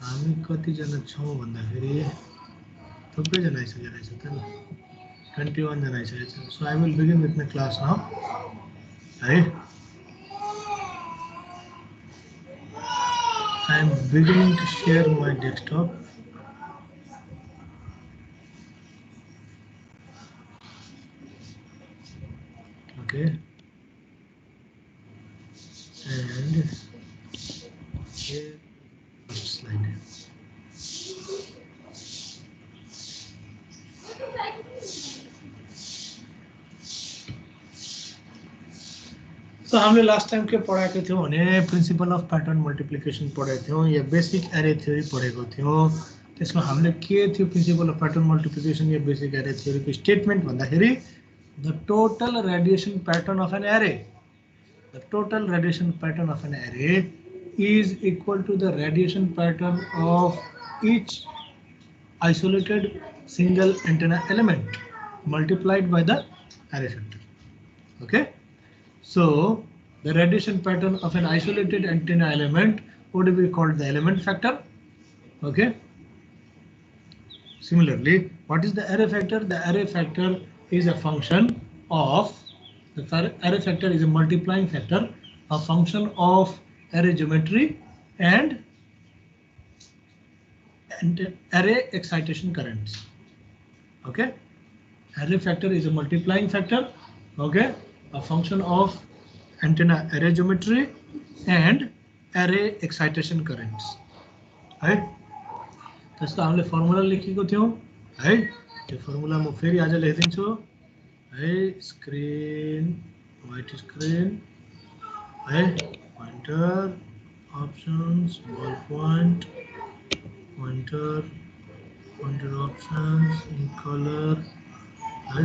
हामी कतिजना छौँ भन्दाखेरि थुप्रैजना आइसकेको रहेछ त ल 21 जना आइसकेको छ so I will begin with my class now है I am beginning to share my desktop. Okay, and here first slide. So हमले लास्ट टाइम के पढाएको थियौं भने प्रिन्सिपल अफ प्याटर्न मल्टिप्लिकेसन पढाएको थियौं या बेसिक एरे थ्योरी पढेको थियौं त्यसमा हामीले के थियो प्रिन्सिपल अफ प्याटर्न मल्टिप्लिकेसन या बेसिक एरे थ्योरीको स्टेटमेन्ट भन्दाखेरि the total radiation pattern of an array the total radiation pattern of an array is equal to the radiation pattern of each isolated single antenna element multiplied by the array factor. Okay, so the radiation pattern of an isolated antenna element would be called the element factor. Okay, similarly, what is the array factor? The array factor is a function of the array factor is a multiplying factor, a function of array geometry and array excitation currents. Okay, array factor is a multiplying factor. Okay, a function of antenna array geometry and array excitation currents. Right? त्यसको हामीले formula लेखेको थियौं है त्यो formula म फेरि आज लेखिदिन्छु है स्क्रिन व्हाइट स्क्रिन है pointer options ball point pointer options in color है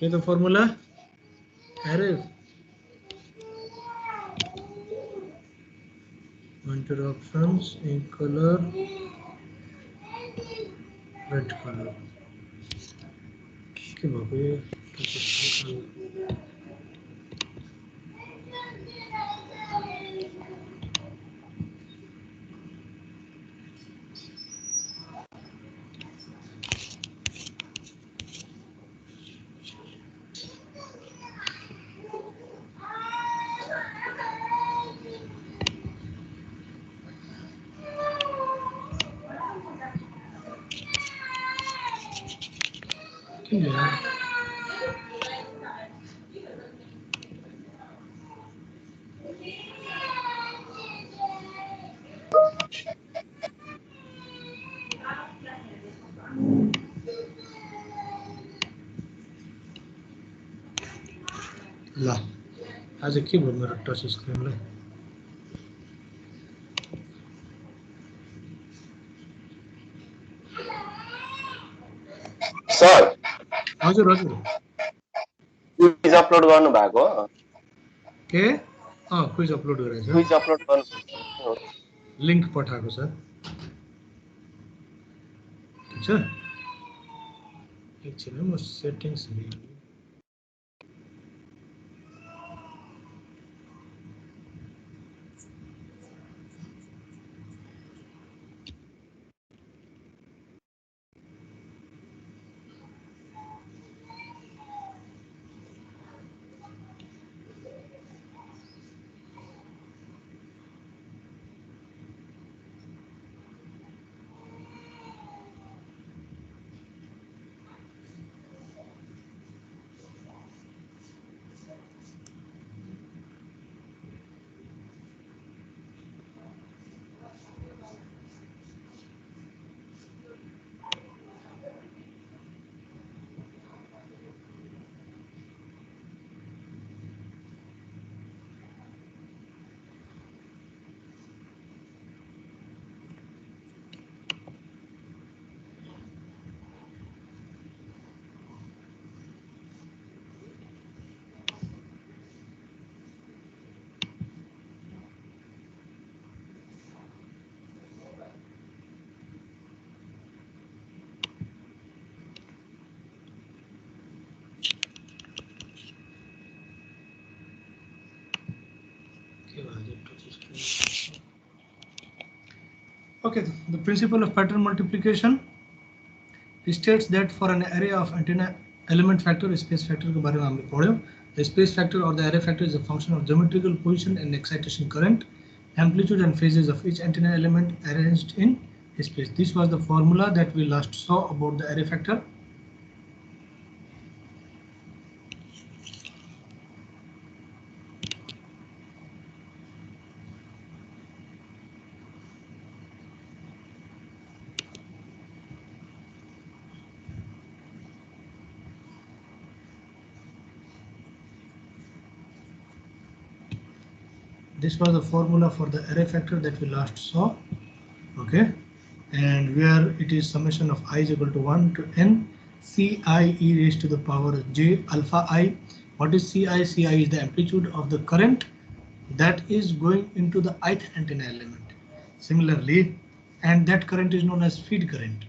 के त formula array pointer options in color red color के भएको यो ल आज के भयो मेरो टच स्क्रिनलाई सर हजुर हजुर क्विज अपलोड गर्नु भएको के क्विज अपलोड गरेछ क्विज अपलोड गर्नु लिंक पठाएको छ ठीक छ एकछिन म सेटिंग्स हेर्छु Okay, the principle of pattern multiplication states that for an array of antenna element factor, space factor के बारे में हमने पढ़े. The space factor or the array factor is a function of geometrical position and excitation current, amplitude and phases of each antenna element arranged in space. This was the formula that we last saw about the array factor. This was the formula for the array factor that we last saw. Okay, and where it is summation of I is equal to 1 to n ci e raised to the power j alpha I. What is ci? Ci is the amplitude of the current that is going into the ith antenna element. Similarly, and that current is known as feed current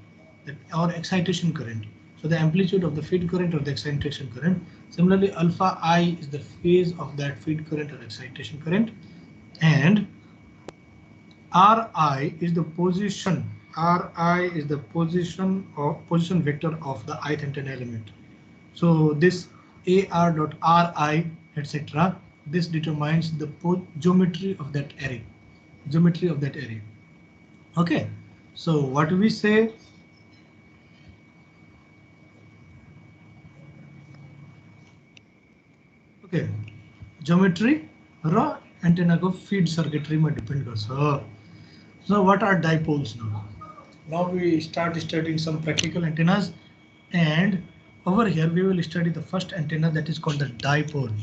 or excitation current. So the amplitude of the feed current or the excitation current. Similarly, alpha I is the phase of that feed current or excitation current, and Ri is the position. Ri is the position vector of the ith antenna element. So this AR dot Ri, etc. This determines the geometry of that array. Geometry of that array. Okay. So what we say? Okay. Geometry raw antenna को feed circuitry में depend करता. So what are dipoles now? Now we start studying some practical antennas, and over here we will study the first antenna, that is called the dipole.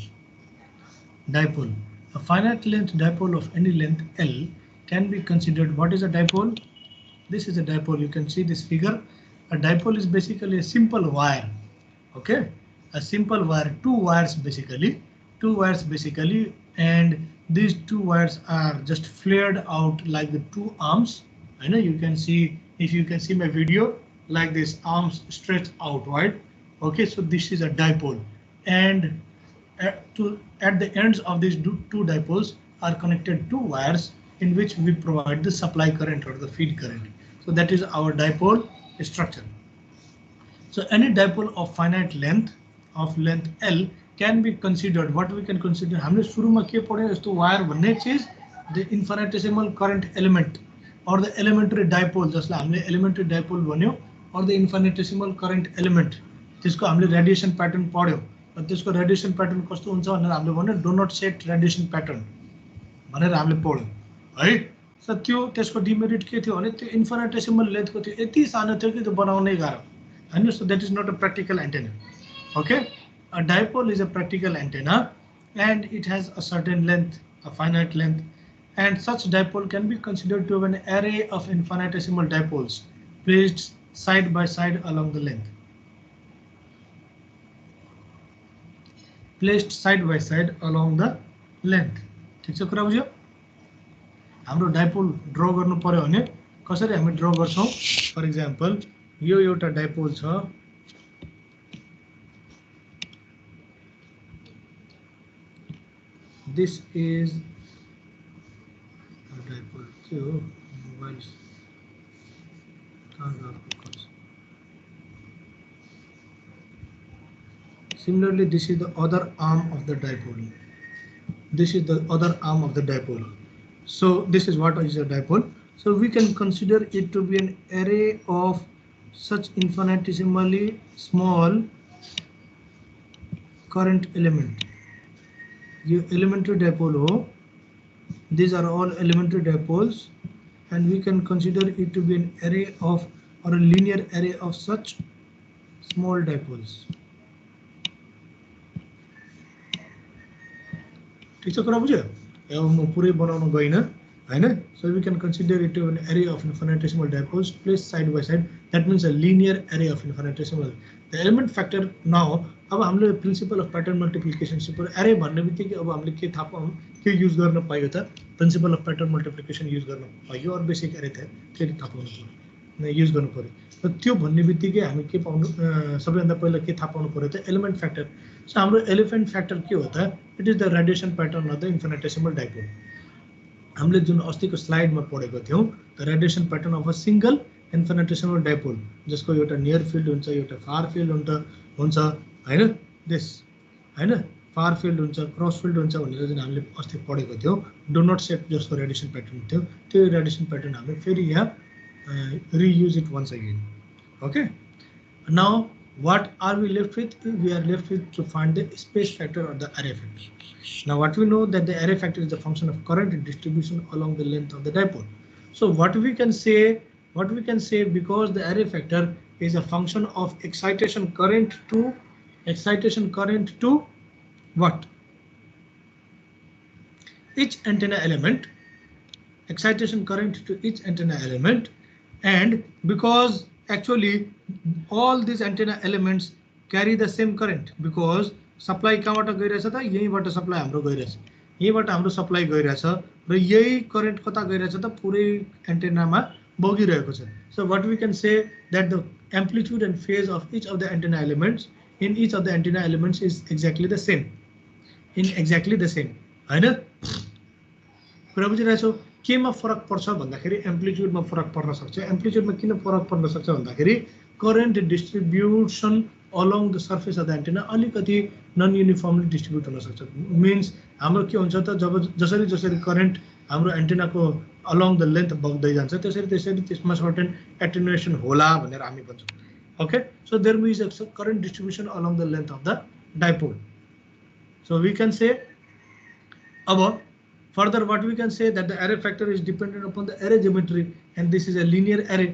Dipole. A finite length dipole of any length L can be considered. What is a dipole? This is a dipole. You can see this figure. A dipole is basically a simple wire. Okay, a simple wire, two wires basically, and these two wires are just flared out like the two arms. I know you can see, if you can see my video, like this, arms stretched out, right? Okay, so this is a dipole, and at the ends of these two dipoles are connected two wires in which we provide the supply current or the feed current. So that is our dipole structure. So any dipole of finite length L can be considered. What we can consider? हमने शुरू में क्या पढ़े? इस तो wire बनने चीज the infinitesimal current element or the elementary dipole. जैसे हमने elementary dipole बन्यो और the infinitesimal current element. जिसको हमने radiation pattern पढ़्यो. और जिसको radiation pattern कस्तो हुन्छ भनेर हामीले भन्यो do not set radiation pattern भनेर हामीले पढ्यो है. So त्यो त्यसको demerit के थियो भने त्यो infinitesimal length को थियो यति सानो थियो कि त्यो बनाउनै गाह्रो. And so that is not a practical antenna. Okay, a dipole is a practical antenna and it has a certain length, a finite length, and such dipole can be considered to have an array of infinitesimal dipoles placed side by side along the length. Placed side by side along the length. ठीक छ कुरा बुझ्यो? हाम्रो dipole draw गर्नु पर्यो भने कसरी हामी draw गर्छौं? For example, यो एउटा dipole छ. This is a dipole. So mobiles. Similarly, this is the other arm of the dipole. This is the other arm of the dipole. So this is what is a dipole. So we can consider it to be an array of such infinitesimally small current element. You elementary dipole, these are all elementary dipoles, and we can consider it to be an array of or a linear array of such small dipoles. ठीक छ कुरा बुझ्यो? अब म पुरै बनाउन गइन हैन. So we can consider it to an array of infinitesimal dipoles placed side by side. That means a linear array of infinitesimal. The element factor now. अब हामीले principal of pattern multiplication simple एरे भन्ने बित्तिकै अब हामीले के थाहा पाउँ के युज गर्न पाइयो त principal of pattern multiplication use गर्न पाइयो और बेसिक एरे थियो फेरि थाहा पाउनु पर्यो युज गर्नु पर्यो. र त्यो भन्ने बित्तिकै हामी के पाउनु सबैभन्दा पहिला के थाहा पाउनु पर्यो त एलिमेन्ट फ्याक्टर. सो हाम्रो एलिमेन्ट फ्याक्टर के हो त? It is the radiation pattern of the infinitesimal dipole. हामीले जुन अस्तिको स्लाइडमा पढेको थियौं the radiation pattern of a single infinitesimal dipole जसको एउटा नियर फिल्ड हुन्छ एउटा फार फिल्ड हुन्छ हैन दिस हैन फार फिल्ड हुन्छ क्रस फिल्ड हुन्छ भनेर जुन हामीले अस्ति पढेको थियौं डु नट सेट जसको रेडिएसन प्याटर्न थियो त्यो रेडिएसन प्याटर्न हामीले फेरि यहाँ reuse it once again okay now what are we left with? We are left with to find the space factor or the array factor. Now what we know that the array factor is the function of current distribution along the length of the dipole. So what we can say because the array factor is a function of excitation current to what? Each antenna element, excitation current to each antenna element, and because actually all these antenna elements carry the same current because supply कहाँबाट गइरहेछ त यहीबाट supply हाम्रो गइरहेछ यहीबाट हाम्रो supply गइरहेछ र यही current कता गइरहेछ त पुरै एन्टेनामा बगिरहेको छ so what we can say that the amplitude and phase of each of the antenna elements is exactly the same हैन कुरा बुझिरहेछौ केमा फरक पर्छ भन्दाखेरि एम्प्लिट्युडमा फरक पर्न सक्छ एम्प्लिट्युडमा किन फरक पर्न सक्छ भन्दाखेरि current distribution along the surface of the antenna अलिकति नन युनिफर्मली डिस्ट्रिब्युट हुन सक्छ मिन्स हाम्रो के हुन्छ त जब जसरी करेन्ट हाम्रो एन्टेनाको अलोङ द लेन्थ बग्दै जान्छ त्यसरी त्यसमा सर्टेन एटेन्युएसन होला भनेर हामी भन्छौँ okay so there is a current distribution along the length of the dipole so we can say अब further what we can say that the array factor is dependent upon the array geometry and this is a linear array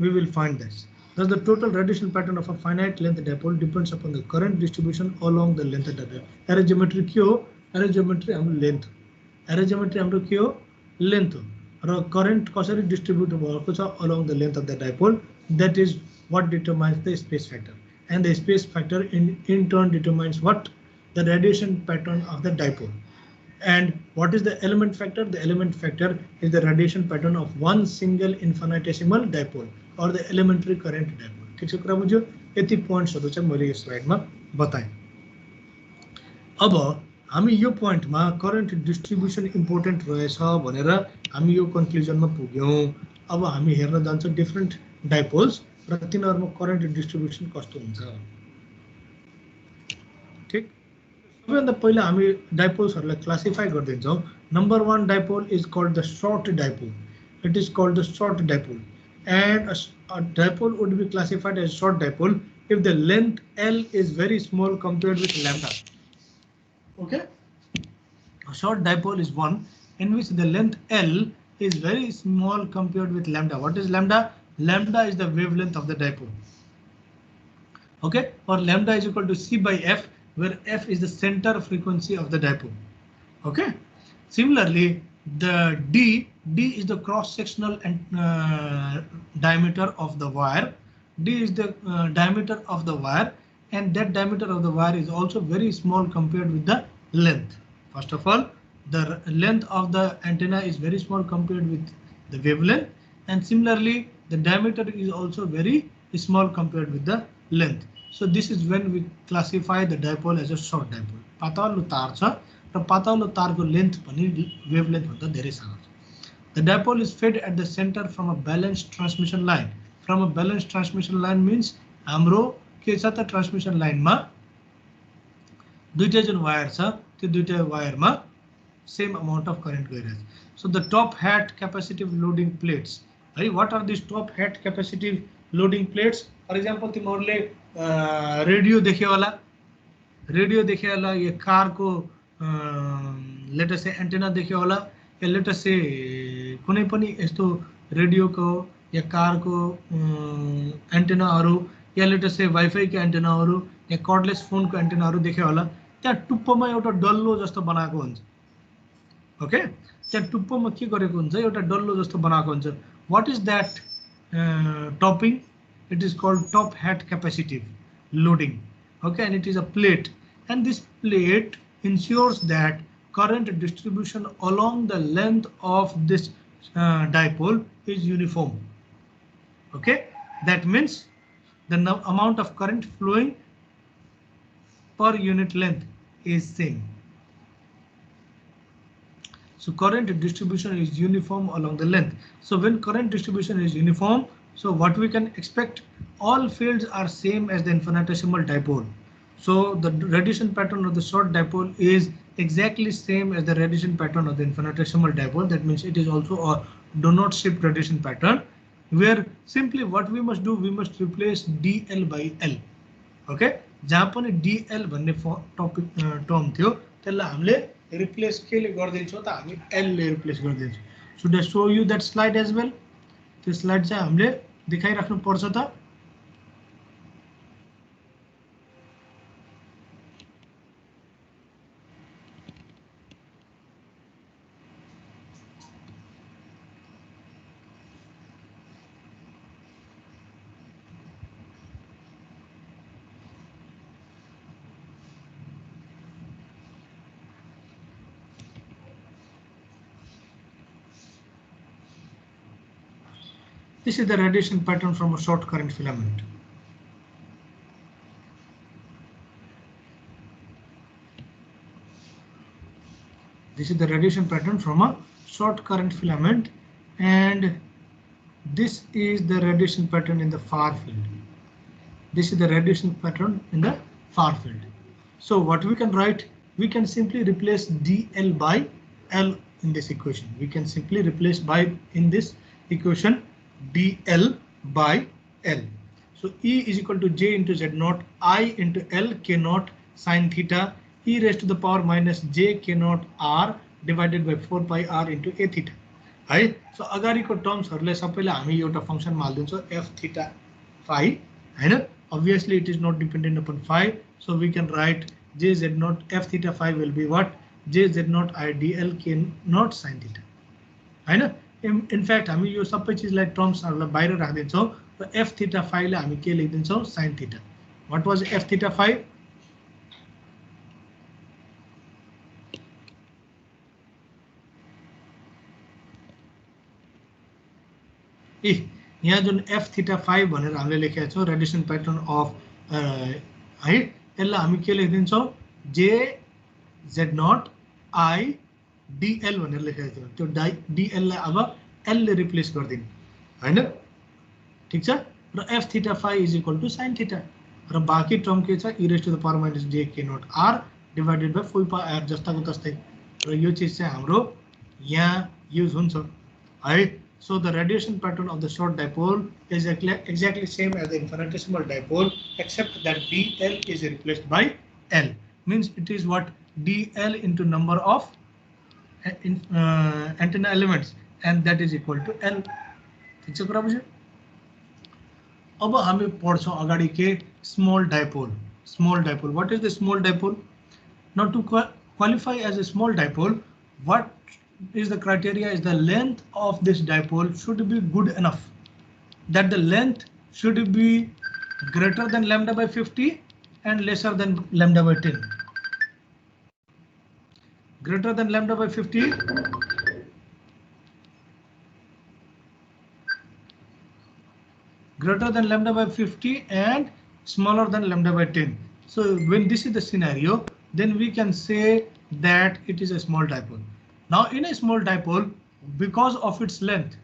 we will find this thus the total radiation pattern of a finite length dipole depends upon the current distribution along the length of the dipole array geometry के हो array geometry हाम्रो के हो length र current कसरी distribute भएको छ along the length of the dipole that is what determines the space factor and the space factor in turn determines what the radiation pattern of the dipole. And what is the element factor? The element factor is the radiation pattern of one single infinitesimal dipole or the elementary current dipole. ठीक छ कुरा बुझ्यो यति पोइन्ट्सहरु चाहिँ मैले यो स्लाइडमा बताएँ अब हामी यो पोइन्टमा करेन्ट डिस्ट्रिब्युसन इम्पोर्टेन्ट रहेछ भनेर हामी यो कन्क्लुजनमा पुग्यौं अब हामी हेर्न जान्छौं डिफरेन्ट डाइपोल्स र तिनीहरुमा करेन्ट डिस्ट्रिब्युसन कस्तो हुन्छ ठीक सबैभन्दा पहिला हामी डाइपोल्सहरुलाई क्लासिफाई गर्दिन्छौं number 1 dipole is called the short dipole it is called the short dipole and a dipole would be classified as short dipole if the length L is very small compared with lambda. Okay, a short dipole is one in which the length L is very small compared with lambda. What is lambda? Lambda is the wavelength of the dipole. Okay, or lambda is equal to C by F, where F is the center frequency of the dipole. Okay, similarly the D is the cross-sectional diameter of the wire. D is the diameter of the wire, and that diameter of the wire is also very small compared with the length. First of all, the length of the antenna is very small compared with the wavelength, and similarly the diameter is also very small compared with the length. So this is when we classify the dipole as a short dipole. पातलो तार छ र पातलो तारको length पनि wavelength भन्दा धेरै सानो छ. The dipole is fed at the center from a balanced transmission line. From a balanced transmission line means हाम्रो के छ त ट्रान्समिसन लाइनमा दुईटा जुन वायर छ त्यो दुईटा वायरमा सेम अमाउन्ट अफ करेन्ट गइरहेछ. So the top hat capacitive loading plates. है what are these top hat capacitive loading plates? For example तिमीहरुले रेडियो देख्यो होला या कारको लेट अस से एन्टेना देख्यो होला या लेट अस से कुनै पनि यस्तो रेडियोको या कारको एन्टेनाहरु या लेट अस से वाइफाई को एन्टेनाहरु या कर्डलेस फोनको एन्टेनाहरु देख्यो होला त्यहाँ टुप्पोमा एउटा डल्लो जस्तो बनाएको हुन्छ. ओके त्यहाँ टुप्पोमा के गरेको हुन्छ एउटा डल्लो जस्तो बनाएको हुन्छ. What is that टपिङ? It is called top hat capacitive loading. Okay, and it is a plate, and this plate ensures that current distribution along the length of this dipole is uniform. Okay, that means the amount of current flowing per unit length is same. So current distribution is uniform along the length. So when current distribution is uniform, so what we can expect, all fields are same as the infinitesimal dipole. So the radiation pattern of the short dipole is exactly same as the radiation pattern of the infinitesimal dipole. That means it is also a do not shift radiation pattern, where simply what we must do, we must replace dl by l. Okay, जहाँ पनि dl भन्ने topic term थियो त्यसलाई हामीले replace केले गर्दिन्छौँ त हामी l ले रिप्लेस गर्दिन्छौँ. Should I show you that slide as well? त्यो स्लाइड चाहिँ हामीले देखाइराख्नु पर्छ त. This is the radiation pattern from a short current filament. This is the radiation pattern from a short current filament, and this is the radiation pattern in the far field. This is the radiation pattern in the far field. So what we can write, we can simply replace dl by l in this equation. We can simply replace by in this equation dl by l. So E is equal to j into z naught I into l k naught sin theta e raised to the power minus j k naught r divided by 4 pi r into a theta. है, so अगाडिको टर्म्सहरुले सबैले हामी एउटा फंक्सनमा हाल्दिन्छौँ f theta phi हैन. Obviously it is not dependent upon phi, so we can write j z naught f theta phi will be what, j z naught I dl k naught sin theta हैन. In fact हामी यो सबै चीजलाई टर्म्सहरुलाई बाहिर राख्दिन्छौँ र f theta phi लाई हामी के लेख्दिन्छौँ, sin theta. What was f theta phi? यहाँ जुन f theta phi भनेर हामीले लेखेका छौँ रेडिएसन प्याटर्न अफ है, यसलाई हामी के लेख्दिन्छौँ, j z naught I dl भनेर लेखेका थियौँ. त्यो dl लाई अब l ले रिप्लेस गर्दिनु हैन. ठीक छ. र f theta phi is equal to sin theta र बाँकी टर्म के छ, e raised to the power minus j k naught r divided by 4 pi r जस्ताको तस्तै. र यो चीज चाहिँ हाम्रो यहाँ युज हुन्छ है. So the radiation pattern of the short dipole is exactly same as the infinitesimal dipole, except that dl is replaced by l. Means it is what, dl into number of antenna elements, and that is equal to l. ठीक छ कुरा बुझ्यो. अब हामी पढ्छौं अगाडि के, small dipole. Small dipole. What is the small dipole? Now to qualify as a small dipole, what is the criteria is the length of this dipole should be good enough that the length should be greater than lambda by 50 and lesser than lambda by 10. Greater than lambda by 50 greater than lambda by 50 and smaller than lambda by 10. So when this is the scenario, then we can say that it is a small dipole. Now in a small dipole, because of its length,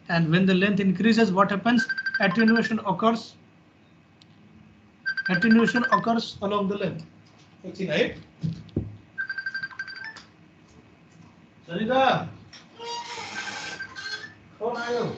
and when the length increases, what happens? Attenuation occurs along the length. Right? Sanita, phone आयो.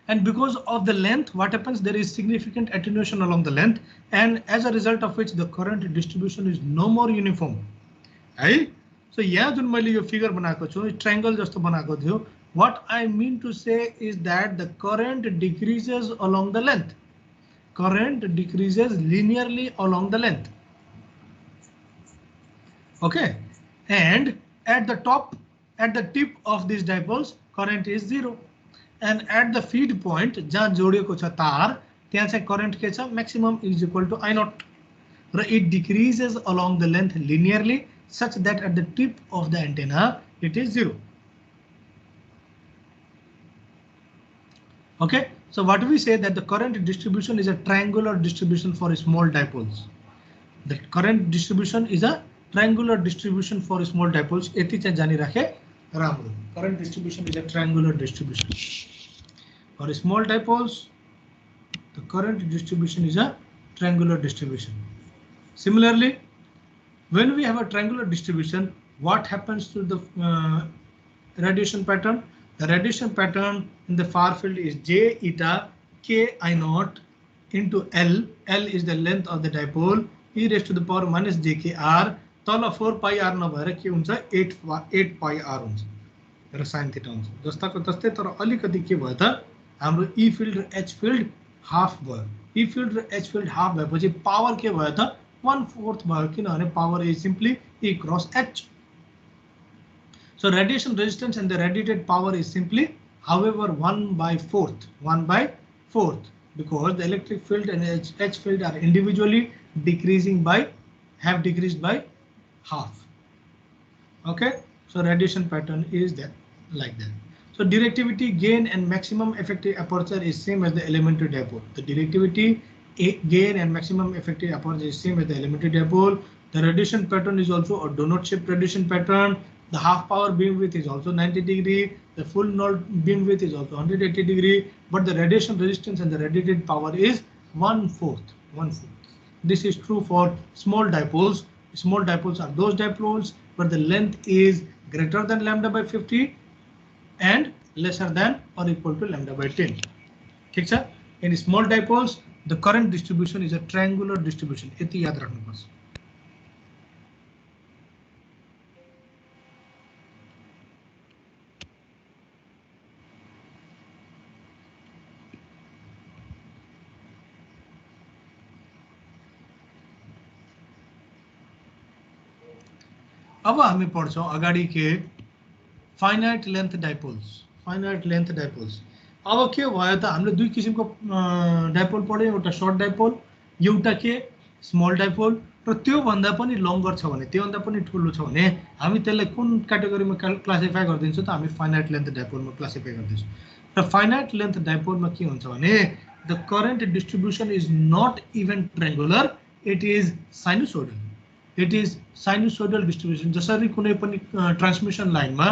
And because of the length, what happens? There is significant attenuation along the length, and as a result of which the current distribution is no more uniform. Right? So यहाँ जुन मैले यो figure बनाएको छु, triangle जस्तो बनाएको थियो. What I mean to say is that the current decreases along the length. Current decreases linearly along the length. Okay, and at the top, at the tip of these dipoles, current is 0, and at the feed point जहाँ जोडिएको छ तार, त्यहाँ चाहिँ current के छ, maximum is equal to I naught. It decreases along the length linearly such that at the tip of the antenna it is 0. Okay, so what we say that the current distribution is a triangular distribution for small dipoles. The current distribution is a triangular distribution for small dipoles. यति चाहिँ जानिराखे राम्रो. Current distribution is a triangular distribution. For small dipoles, the current distribution is a triangular distribution. Similarly, when we have a triangular distribution, what happens to the radiation pattern? The radiation pattern in the far field is J eta K I naught into L. L is the length of the dipole. E raised to the power minus jkr. तल 4 pi r नभएर के हुन्छ 8 pi r हुन्छ र sin theta हुन्छ. जस्ताको तस्तै तर अलिकति के भयो त हाम्रो E field र H field हाफ भयो. E field र H field हाफ भएपछि पावर के भयो त 1/4 भयो किनभने power is simply E cross H. So radiation resistance and the radiated power is simply however 1/4 because the electric field and H field are individually have decreased by half. Okay, so radiation pattern is that like that. So directivity gain and maximum effective aperture is same as the elementary dipole. The directivity gain and maximum effective aperture is same as the elementary dipole. The radiation pattern is also a donut shaped radiation pattern. The half power beam width is also 90 degree. The full node beam width is also 180 degree. But the radiation resistance and the radiated power is 1/4. This is true for small dipoles. Small dipoles are those dipoles where the length is greater than lambda by 50 and lesser than or equal to lambda by 10. ठीक छ? In small dipoles, the current distribution is a triangular distribution. यति याद राख्नुपर्छ. अब हामी पढ्छौं अगाडि के finite length dipoles. अब के भयो त हामीले दुई किसिमको डाइपोल पढ्यौं. एउटा सर्ट डाइपोल, एउटा के स्मल डाइपोल र त्यो भन्दा पनि लङ्गर छ भने त्यो भन्दा पनि ठुलो छ भने हामी त्यसलाई कुन क्याटेगोरीमा क्लासिफाई गर्दिन्छौं त हामी फाइनाइट लेन्थ डाइपोलमा क्लासिफाई गर्दिन्छौं. र फाइनाइट लेन्थ डाइपोलमा के हुन्छ भने the current distribution is not even triangular, it is sinusoidal. It is sinusoidal distribution. जसरी कुनै पनि ट्रान्समिसन लाइनमा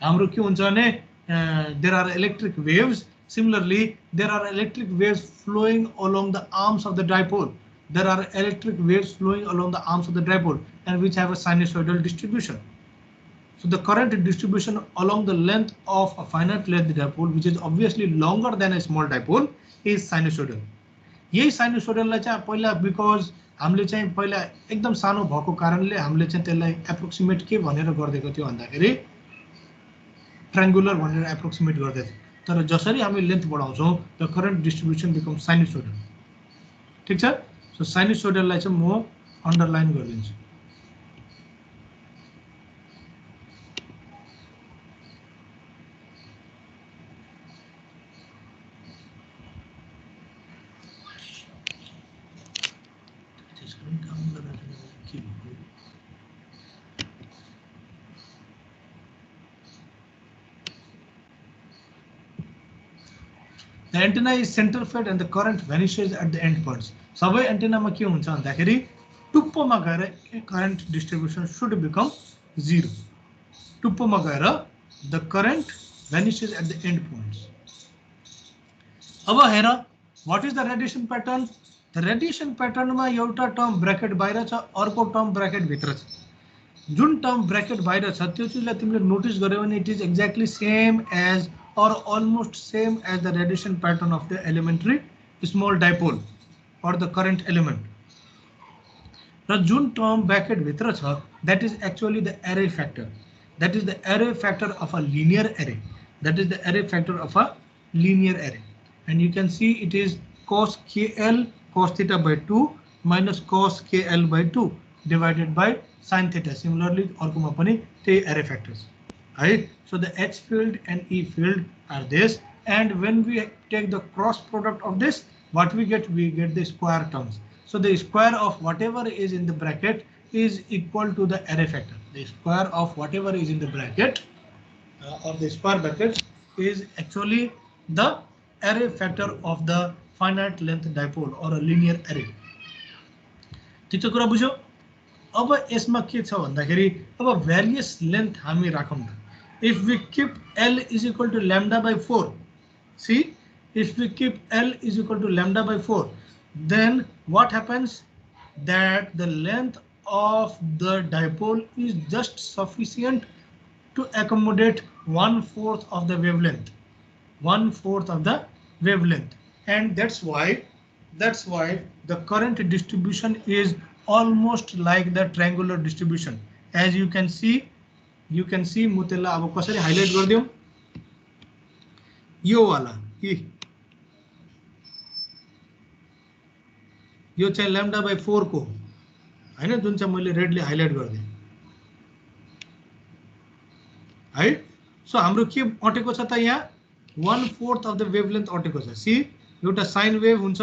हाम्रो के हुन्छ भने there are electric waves. Similarly, there are electric waves flowing along the arms of the dipole. There are electric waves flowing along the arms of the dipole and which have a sinusoidal distribution. So the current distribution along the length of a finite length dipole, which is obviously longer than a small dipole, is sinusoidal. यही साइनुसोइडललाई चाहिँ पहिला because हामीले चाहिँ पहिला एकदम सानो भएको कारणले हामीले चाहिँ त्यसलाई एप्रोक्सिमेट के भनेर गर्देको थियो भन्दाखेरि ट्रायंगुलर भनेर एप्रोक्सिमेट गर्दै थियो. तर जसरी हामी लेन्थ बढाउँछौं the current distribution become sinusoidal. ठीक छ? सो साइनुसोइडललाई चाहिँ म अन्डरलाइन गरिदिन्छु. The antenna is center fed and the current vanishes at the end points. सबै एन्टेनामा के हुन्छ भन्दाखेरि टुप्पोमा गएर current distribution should become 0. टुप्पोमा गएर the current vanishes at the end points. अब हेर, what is the radiation pattern? The radiation pattern मा एउटा टर्म ब्र्याकेट बाहिर छ, अर्को टर्म ब्र्याकेट भित्र छ. जुन टर्म ब्र्याकेट बाहिर छ त्यो चीजलाई तिमीले नोटिस गर्यौ भने it is exactly same as or almost same as the radiation pattern of the elementary small dipole or the current element. र जुन टर्म ब्रैकेट भित्र छ that is actually the array factor. That is the array factor of a linear array. That is the array factor of a linear array. And you can see it is cos kl cos theta by 2 minus cos kl by 2 divided by sin theta. Similarly, अर्कोमा पनि त्यही array factors. Right? So the H field and E field are this, and when we take the cross product of this, what we get the square terms. So the square of whatever is in the bracket is equal to the array factor. The square of whatever is in the bracket or the square brackets is actually the array factor of the finite length dipole or a linear array. ठिक छ कुरा बुझ्यो? अब यसमा के छ भन्दाखेरि अब भेरियस लेन्थ हामी राखौं न. If we keep L is equal to lambda by 4, see, if we keep L is equal to lambda by 4, then what happens? That the length of the dipole is just sufficient to accommodate 1/4 of the wavelength. 1/4 of the wavelength, and that's why the current distribution is almost like the triangular distribution. As you can see म त्यसलाई अब कसरी highlight गर्दियौ, यो वाला यो चाहिँ lambda by 4 को हैन, जुन चाहिँ मैले रेडले हाइलाइट गर्दै है. सो हाम्रो के अटेको छ त यहाँ 1/4 of the wavelength अटेको छ. सी, एउटा साइन वेभ हुन्छ,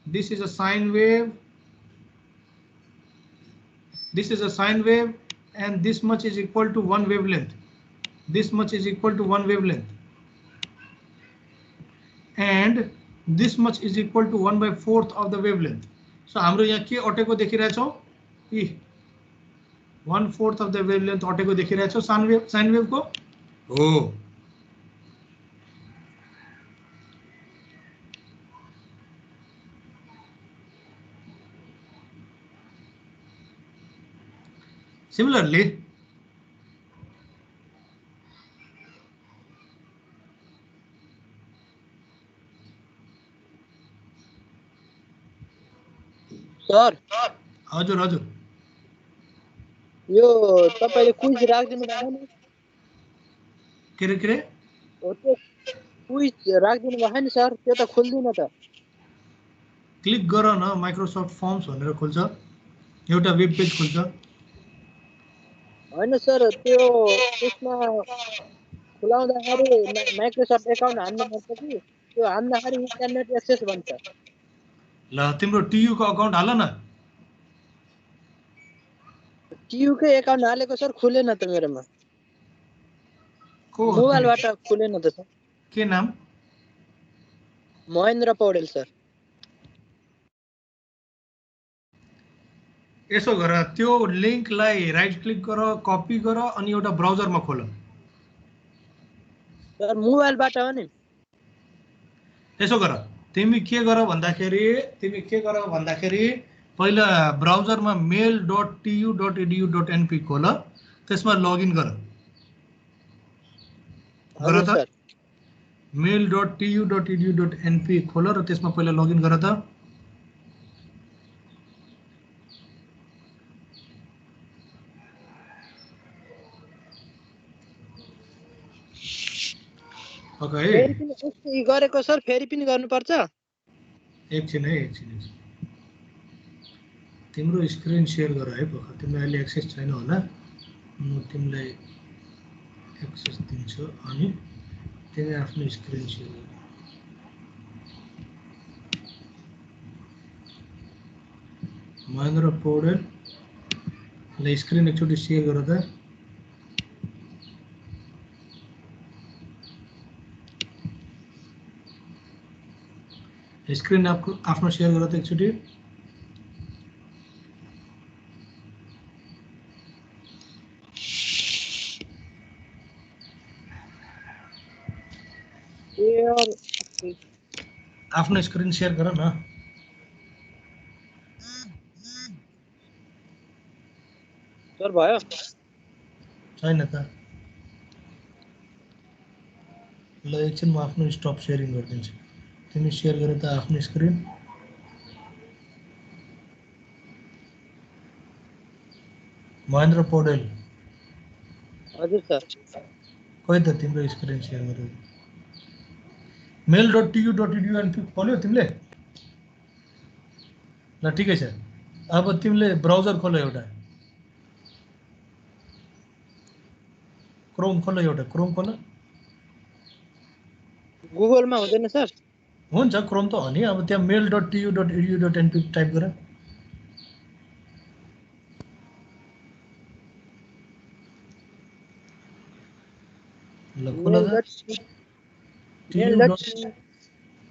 this is a sine wave, this is a sine wave, and this much is equal to one wavelength, this much is equal to one wavelength, and this much is equal to 1/4 of the wavelength. So हाम्रो यहाँ के अटेको देखिरहेछौ, 1/4 of the wavelength अटेको देखिरहेछौ sine wave को हो. Similarly, sir हजुर हजुर यो तपाईले क्विज राख्दिनु भएको नि, के रे हो त्यो क्विज राख्दिनु भएको नि सर, त्यो त खुल्दैन त. क्लिक गर न, माइक्रोसफ्ट फर्म्स भनेर खुल्छ, एउटा वेब पेज खुल्छ. हैन सर, त्यो त्यसमा खुलाउँदाखेरि माइक्रोसफ्ट एकाउन्ट हान्नु पर्छ कि, त्यो हान्दाखेरि इन्टरनेट एक्सेस भन्छ. ल तिम्रो टियु को अकाउन्ट हाल न. टियु कै एकाउन्ट हालेको सर, खुलेन त मेरोमा, को हो मोबाइलबाट खुलेन त सर. के नाम? महेन्द्र पौडेल सर. यसो गर, त्यो लिंकलाई राइट क्लिक गर, कपी गर अनि एउटा ब्राउजरमा खोल. सर मोबाइलबाट हो नि. यसो गर, तिमी के गर भन्दाखेरि पहिला ब्राउजरमा mail.tu.edu.np खोल, त्यसमा लगइन गर. गर त mail.tu.edu.np खोल र त्यसमा पहिला लगइन गर त. ओके, फेरि पनि उस्तै गरेको सर, फेरि पनि गर्नुपर्छ. एकछिन है, एकछिन. तिम्रो स्क्रिन शेयर गर है पख, तिमीलाई अहिले एक्सेस छैन होला, म तिमीलाई एक्सेस दिन्छु अनि तिमी आफ्नो स्क्रिन शेयर गर. महेन्द्र पौडेल ले स्क्रिन एकचोटि शेयर गर त. स्क्रिन आफ्नो शेयर गर त एकचोटि. आफ्नो स्क्रिन शेयर गर न. सर भयो छैन त. ल एकछिन म आफ्नो स्टप शेयरिङ गरिदिन्छु, तिमी शेयर गर त आफ्नो स्क्रिन. महेन्द्र पौडेल, हजुर सर. खोइ त तिम्रो स्क्रिन शेयर गर. mail.tu.edu.np खोल्यो तिमीले? ल ठिकै छ. अब तिमीले ब्राउजर खोल, एउटा क्रोम खोल, एउटा क्रोम खोल. गुगलमा हुँदैन सर? हुन्छ, क्रोम त हो नि. अब त्यहाँ mail.tu.edu.np टाइप गर. ल खोला त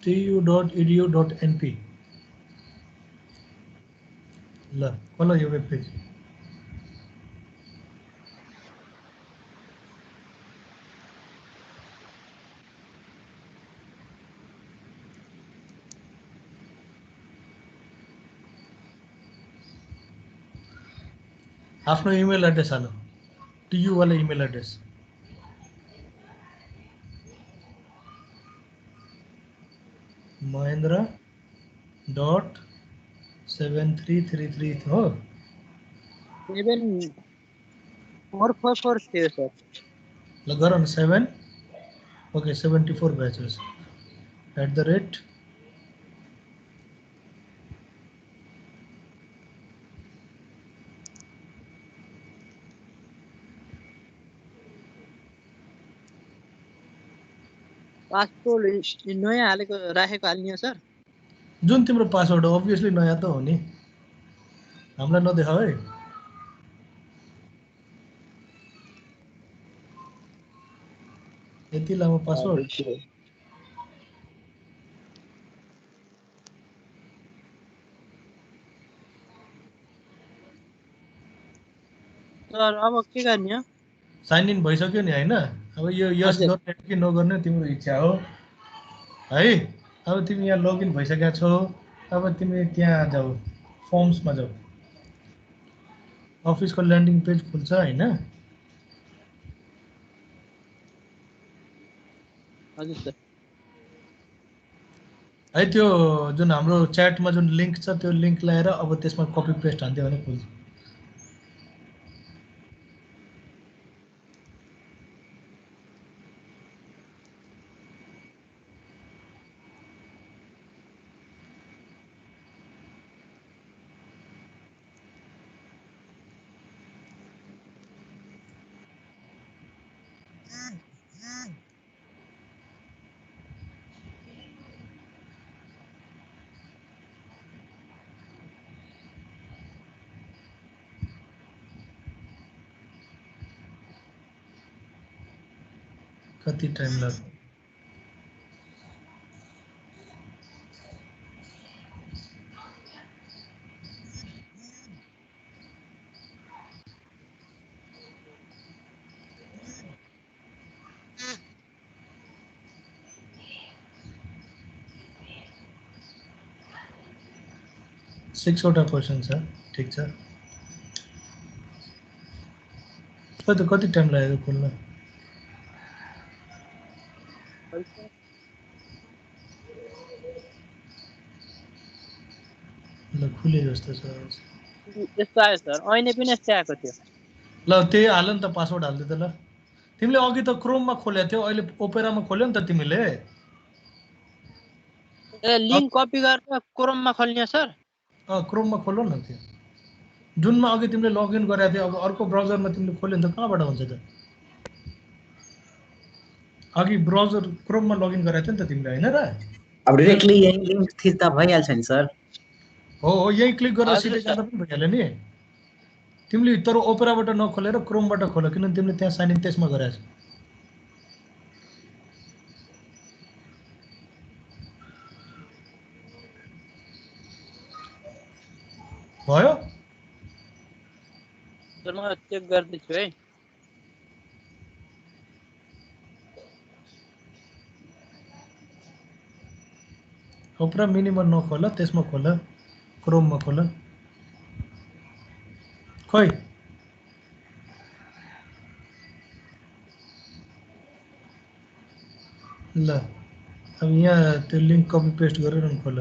tu.edu.np ल खोला यो वेब पेज आफ्नो इमेल एड्रेस हाल्नु टियु वाला इमेल एड्रेस mahendra.7333 हो 7444 थियो सर ल गर न 7 ओके 74 ब्याचेस @ पासपोर्ट नयाँ हालेको राखेको हाल्ने हो सर जुन तिम्रो पासवर्ड हो अभियसली नयाँ त हो नि हामीलाई नदेखाऊ है यति लामो पासवर्ड सर अब के गर्ने हो साइन इन भइसक्यो नि होइन अब यो यस हजुर। गर्ने कि नगर्ने तिम्रो इच्छा हो है अब तिमी यहाँ लगइन भइसकेका छौ अब तिमी त्यहाँ जाऊ फर्म्समा जाऊ अफिसको ल्यान्डिङ पेज खुल्छ होइन हजुर सर है त्यो जुन हाम्रो च्याटमा जुन लिङ्क छ त्यो लिङ्क लगाएर अब त्यसमा कपी पेस्ट हान्थ्यो भने खुल्छ कति टाइम लाग्छ 6 वटा क्वेसन छ ठिक छ त कति टाइम लाग्यो खोल्न ल खुले जस्तो छ यस्तो आयो सर अहिले पनि यस्तै आएको थियो ल त्यही हाल नि त पासवर्ड हाल्दै त ल तिमीले अघि त क्रोममा खोलेको थियौ अहिले ओपेरामा खोल्यौ नि त तिमीले ए लिङ्क कपी गरेर क्रोममा खोल्ने सर क्रोममा खोल्नु न त्यो जुनमा अघि तिमीले लगइन गरेको थियौ अब अर्को ब्राउजरमा तिमीले खोल्यो भने त कहाँबाट हुन्छ त अघि ब्राउजर क्रोममा लगइन गरेको थियो नि त तिमीले होइन र अब डाइरेक्टली यही लिङ्क थिच्दा भइहाल्छ नि सर हो यही क्लिक गरेर हजुर सिधै सर। जाँदा पनि भइहाल्यो नि तिमीले तर ओपेराबाट नखोलेर क्रोमबाट खोल किनभने तिमीले त्यहाँ साइन इन त्यसमा गरेछौ भयो सर म चेक गर्दैछु है ओपेरा मिनीमा नखोल त्यसमा खोल क्रोममा खोल खोइ ल अब यहाँ त्यो लिङ्क कपी पेस्ट गरेर खोल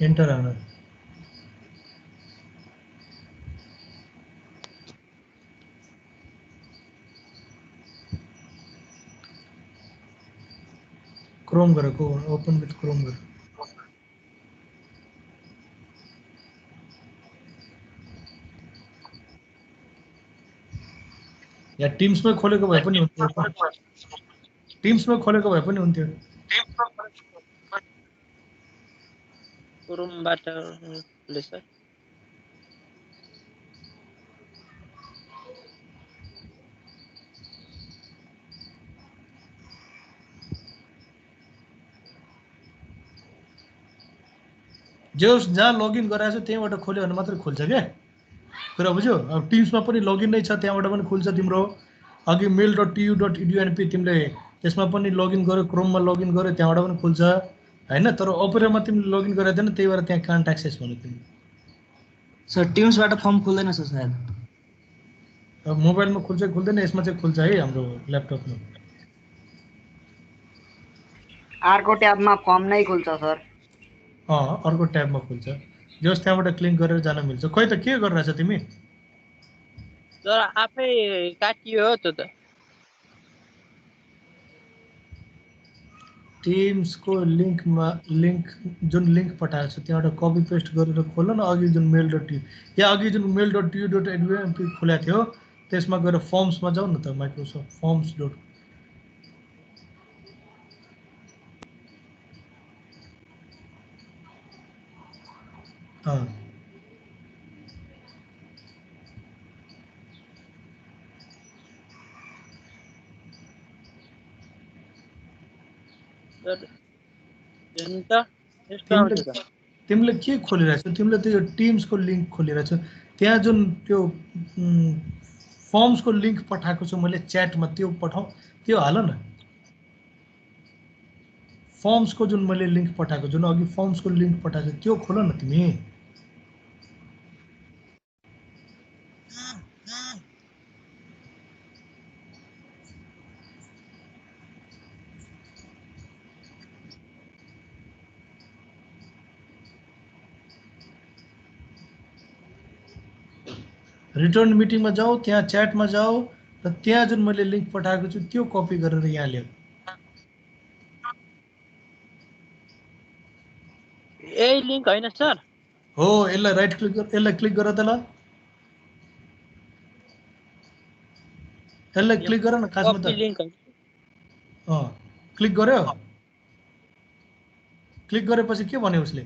एन्टर हान क्रोम गरेको ओपन विथ क्रोम गर या टिम्समै खोलेको भए पनि हुन्थ्यो टिम्समै खोलेको भए पनि हुन्थ्यो क्रोमबाट खोले सर जो जहाँ लगइन गराएको छ त्यहीँबाट खोल्यो भने मात्रै खोल्छ क्या कुरा बुझ्यो अब टिम्समा पनि लगइन नै छ त्यहाँबाट पनि खुल्छ तिम्रो अघि mail.tu.edu तिमीले त्यसमा पनि लगइन गर्यो क्रोममा लगइन गर्यो त्यहाँबाट पनि खुल्छ हैन तर ओपेरामा तिमीले लगइन गरेको थिएन त्यही भएर त्यहाँ कान्ट एक्सेस भन्यो तिमीले सर टिम्सबाट फर्म खुल्दैन सर सायद अब मोबाइलमा खुल्छ खुल्दैन यसमा चाहिँ खुल्छ है हाम्रो ल्यापटपमा अर्को ट्याबमा फर्म नै खुल्छ सर अर्को ट्याबमा खुल्छ जस त्यहाँबाट क्लिक गरेर जान मिल्छ खोइ त के गरिरहेछ तिमी सर आफै काटियो हो त्यो त टिम्सको लिंक जुन लिंक पठाएको छ त्यहाँबाट कपी पेस्ट गरेर खोल न अघि जुन mail.tu या अघि जुन mail.tu.edu खोलेको थियो त्यसमा गएर फर्म्समा जाऊ न त माइक्रोसफ्ट फर्म्स डट सर हेर्नु त यस्तो आउँछ त तिमीले के खोलिरहेछौ तिमीले त यो टिम्सको लिंक खोलिरहेछौ त्यहाँ जुन त्यो फर्म्सको लिंक पठाएको छु मैले च्याटमा त्यो पठाऊ त्यो हाल न फर्म्सको जुन मैले लिंक पठाएको जुन अघि फर्म्सको लिंक पठाएको त्यो खोल न तिमी रिटर्न मिटिङमा जाऊ त्यहाँ च्याटमा जाऊ र त्यहाँ जुन मैले लिंक पठाएको छु त्यो कपी गरेर यहाँ ल्याऊ यही लिंक हैन सर हो यसलाई राइट क्लिक यसलाई क्लिक गर त ल यसलाई क्लिक गर न खासमा कपी त लिंक क्लिक गर्यो क्लिक गरेपछि के भन्यो उसले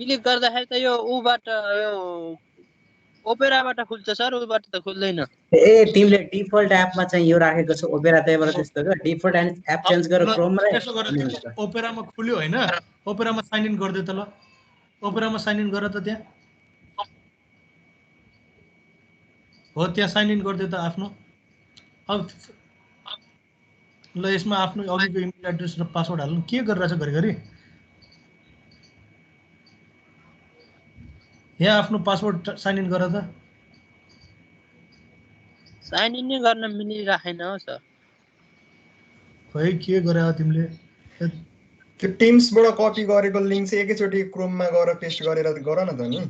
क्लिक गर्दाखेरि त यो उबाट यो ओपेराबाट खुल्छ सर उबाट त खुल्दैन ए तिमीले डिफल्ट एपमा चाहिँ यो राखेको छ ओपेरा त्यहीबाट त्यस्तो के डिफल्ट एप चेन्ज गरेर क्रोममा त्यसो गरेर ओपेरामा खुल्यो हैन ओपेरामा साइन इन गर्दै त ल ओपेरामा साइन इन गर त त्यहाँ हो त्यहाँ साइन इन गर्दै त आफ्नो अब ल यसमा आफ्नो अघिको इमेल एड्रेस र पासवर्ड हाल्नु के गरिरहेछ घरिघरि यहाँ आफ्नो पासवर्ड साइन इन गर त साइन इन नै गर्न मिलिराखेन हो सर खै के गरे तिमीले त्यो टिम्सबाट कपी गरेको लिंक चाहिँ एकैचोटि क्रोममा गएर पेस्ट गरेर गर न त नि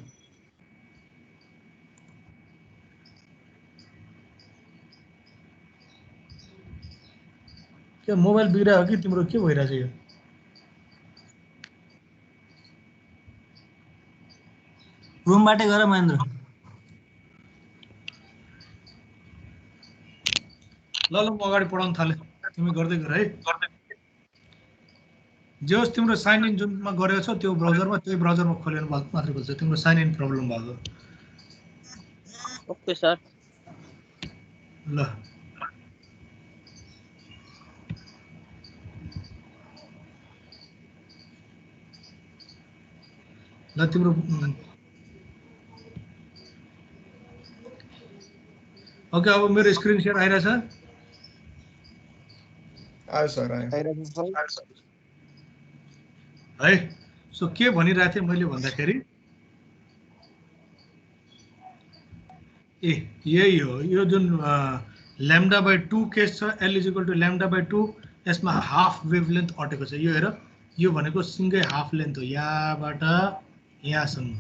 के मोबाइल बिग्रियो कि तिम्रो के भइरहेछ यो क्रोमबाटै गर महेन्द्र ल म अगाडि पढाउन थाले तिमी गर्दै गर है जे होस् तिम्रो साइन इन जुनमा गरेको छौ त्यो ब्राउजरमा त्यही ब्राउजरमा खोलेर मात्रै खुल्छ तिम्रो साइन इन प्रब्लम भएको ओके सर ल ल तिम्रो ओके अब मेरो स्क्रिन शेयर आइरहेछ आयो सर आयो है सो के भनिरहेको थिएँ मैले भन्दाखेरि ए यही हो यो जुन λ/2 केस छ L = λ/2 यसमा हाफ वेभलेन्थ अटेको छ यो हेर यो भनेको सिंगै हाफ लेन्थ हो यहाँबाट यहाँसम्म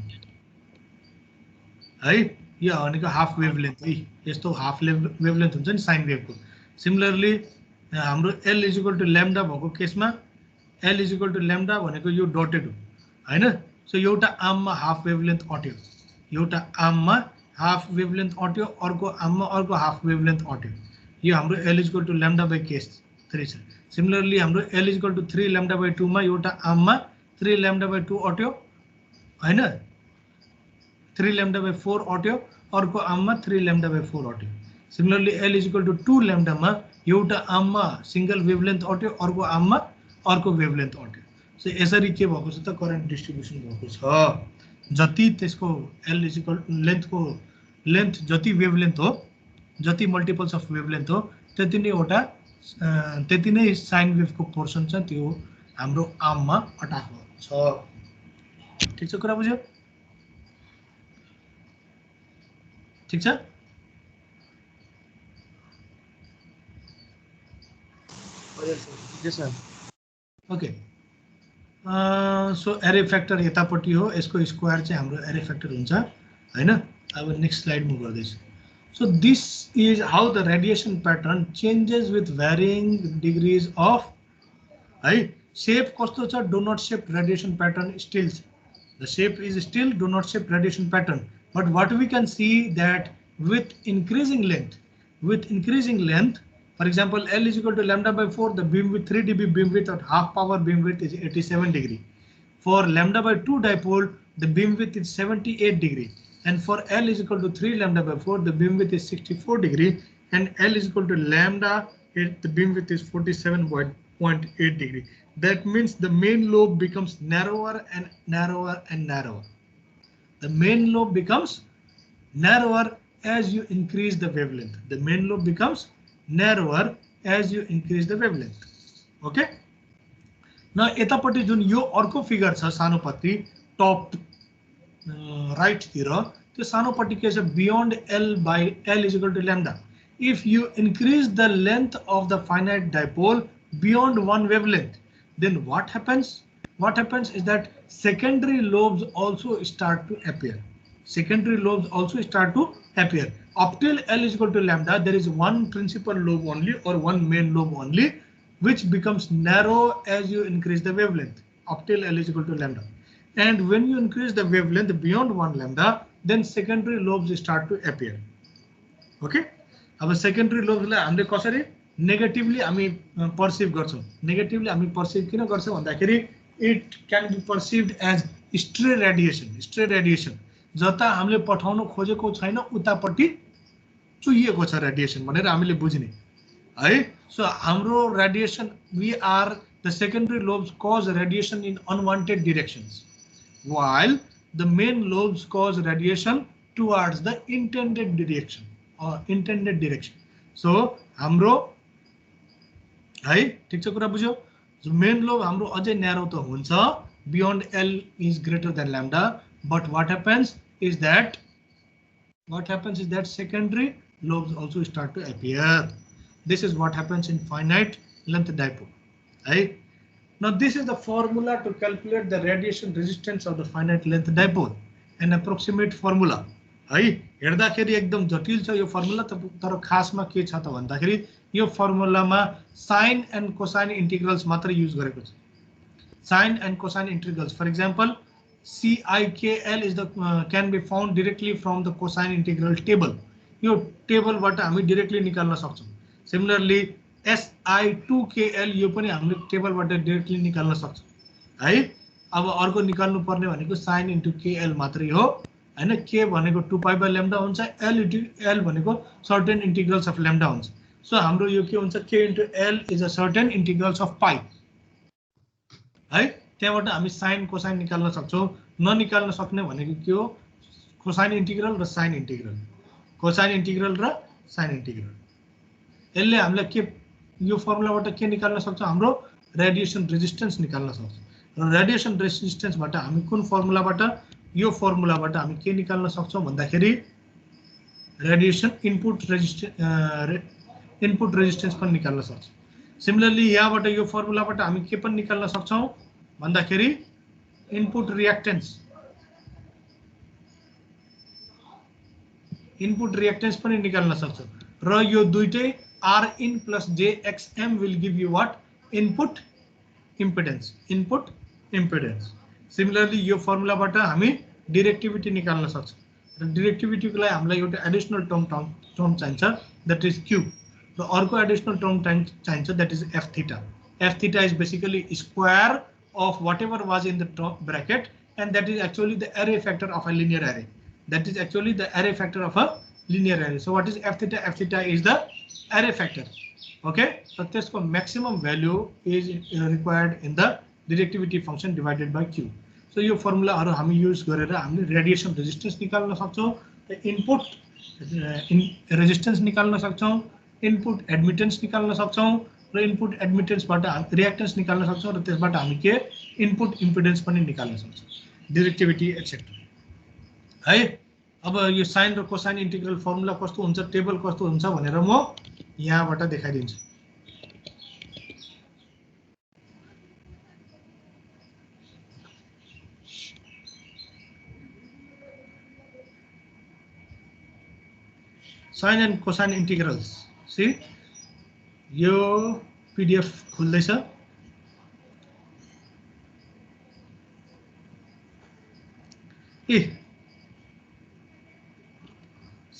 है यो भनेको हाफ वेभलेन्थ है यस्तो हाफ वेभलेन्थ हुन्छ नि साइन वेभको सिमिलरली हाम्रो L = λ भएको केसमा L = λ भनेको यो डटेड हो हैन सो एउटा आर्ममा हाफ वेभलेन्थ अट्यो एउटा आर्ममा हाफ वेभलेन्थ अट्यो अर्को आर्ममा अर्को हाफ वेभलेन्थ अट्यो यो हाम्रो L = λ केस 3 छ सिमिलरली हाम्रो L = 3 λ/2 मा एउटा आर्ममा 3 λ/2 अट्यो हैन 3 λ/4 अट्यो अर्को आर्ममा 3 λ/4 अट्यो सिमिलरली L = 2 λ मा एउटा आर्ममा सिंगल वेभलेन्थ अट्यो, अर्को आर्ममा अर्को वेभलेन्थ अट्यो। सो यसरी के भएको छ त करेन्ट डिस्ट्रिब्युसन भएको छ। जति त्यसको एल इक्वल लेन्थको लेन्थ जति वेभलेन्थ हो, जति मल्टिपल्स अफ वेभलेन्थ हो, त्यति नै एउटा त्यति नै साइन वेभको पोर्सन छ त्यो हाम्रो आर्ममा अटाएको छ। ठीक छ, कुरा बुझ्यो? ठीक छ? yes sir okay. सो एरे फ्याक्टर यतापट्टि हो, यसको स्क्वायर चाहिँ हाम्रो एरे फ्याक्टर हुन्छ हैन। अब नेक्स्ट स्लाइड मुभ गर्दैछु। So this is how the radiation pattern changes with varying degrees of है। शेप कस्तो छ? Doughnut shape radiation pattern still छ। The shape is still do not shape radiation pattern, but what we can see that with increasing length, for example, L is equal to lambda by 4, the beam width 3 dB beam width at half power beam width is 87 degree. For lambda by 2 dipole, the beam width is 78 degree, and for L is equal to 3 lambda by 4, the beam width is 64 degree, and L is equal to lambda, the beam width is 47.8 degree. That means the main lobe becomes narrower and narrower and narrower. The main lobe becomes narrower as you increase the wavelength. The main lobe becomes narrower as you increase the wavelength. Okay. Now, यतापट्टि जुन यो अर्को figure छ सानोपट्टि top right तिर, त्यो सानोपट्टि के छ? Beyond L by L is equal to lambda. If you increase the length of the finite dipole beyond one wavelength, then what happens? What happens is that secondary lobes also start to appear. Secondary lobes also start to appear. Up till L is equal to lambda, there is one principal lobe only or one main lobe only, which becomes narrow as you increase the wavelength up till L is equal to lambda. And when you increase the wavelength beyond 1 lambda, then secondary lobes start to appear. Okay. अब secondary lobes लाई हामीले कसरी negatively हामी perceive गर्छौं? Negatively हामी perceive किन गर्छौं भन्दाखेरि it can be perceived as stray radiation. Stray radiation जता हामीले पठाउन खोजेको छैन उतापट्टि चुहिएको छ रेडिएसन भनेर हामीले बुझ्ने है। सो हाम्रो radiation we are the secondary lobes cause radiation in unwanted directions while the main lobes cause radiation towards the intended direction or intended direction. So हाम्रो है, ठीक छ, कुरा बुझ्यो? मेन लोब हाम्रो अझै न्यारो त हुन्छ, beyond L is greater than lambda, but what happens is that secondary lobes also start to appear. This is what happens in finite length dipole, right? Now this is the formula to calculate the radiation resistance of the finite length dipole, an approximate formula है। हेर्दाखेरि एकदम जटिल छ यो formula, तर खासमा के छ त भन्दाखेरि यो फर्मुलामा साइन एन्ड कोसाइन इन्टिग्रल्स मात्र युज गरेको छ। Sine and cosine integrals, for example CIKL is the can be found directly from the cosine integral table. यो टेबलबाट हामी डाइरेक्टली निकाल्न सक्छौं। सिमिलरली SI2KL यो पनि हामीले टेबलबाट डाइरेक्टली निकाल्न सक्छौं है। अब अर्को निकाल्नु पर्ने भनेको sin into KL मात्रै हो हैन। K भनेको 2 pi by lambda हुन्छ, L भनेको सर्टेन इन्टिग्रल्स अफ lambda हुन्छ। सो हाम्रो यो के हुन्छ? K into L is a certain integrals of pi है। त्यहाँबाट हामी साइन कोसाइन निकाल्न सक्छौं। ननिकाल्न सक्ने भनेको के हो? कोसाइन इन्टिग्रल र साइन इन्टिग्रल, कोसाइन इन्टिग्रल र साइन इन्टिग्रल। यसले हामीलाई के यो फर्मुलाबाट के निकाल्न सक्छौं? हाम्रो रेडिएसन रेजिस्टेन्स निकाल्न सक्छौं। र रेडिएसन रेजिस्टेन्सबाट हामी कुन फर्मुलाबाट? यो फर्मुलाबाट हामी के निकाल्न सक्छौं भन्दाखेरि रेडिएसन इनपुट रेजिस्टेन्स पनि निकाल्न सक्छौं। सिमिलरली यहाँबाट यो फर्मुलाबाट हामी के पनि निकाल्न सक्छौं भन्दाखेरि इनपुट रिएक्टेन्स पनि निकाल्न सक्छौं। र यो दुईटै R in plus JXM will give you what? Input impedance. Similarly यो फर्मुलाबाट हामी डिरेक्टिभिटी निकाल्न सक्छौं। र डिरेक्टिभिटीको लागि हामीलाई एउटा एडिशनल टर्म चाहिन्छ, that is Q, र अर्को एडिशनल टर्म चाहिन्छ, that is F theta. F theta is basically square of whatever was in the top bracket, and that is actually the array factor of a linear array. So what is F theta? F theta is the array factor. Okay so त्यसको maximum value is required in the directivity function divided by q so यो फर्मुलाहरु हामी use गरेर हामीले radiation resistance निकाल्न सक्छौं र input resistance निकाल्न सक्छौं इनपुट एडमिटेन्स निकाल्न सक्छौं र इनपुट एडमिटेन्सबाट रिएक्टेन्स निकाल्न सक्छौं र त्यसबाट हामी के इनपुट इम्पिडेन्स पनि निकाल्न सक्छौं डिरेक्टिभिटी एटसेट्रा है अब यो साइन र कोसाइन इन्टिग्रल फर्मुला कस्तो हुन्छ टेबल कस्तो हुन्छ भनेर म यहाँबाट देखाइदिन्छु साइन एन्ड कोसाइन इन्टिग्रल्स सी यो PDF खुल्दैछ A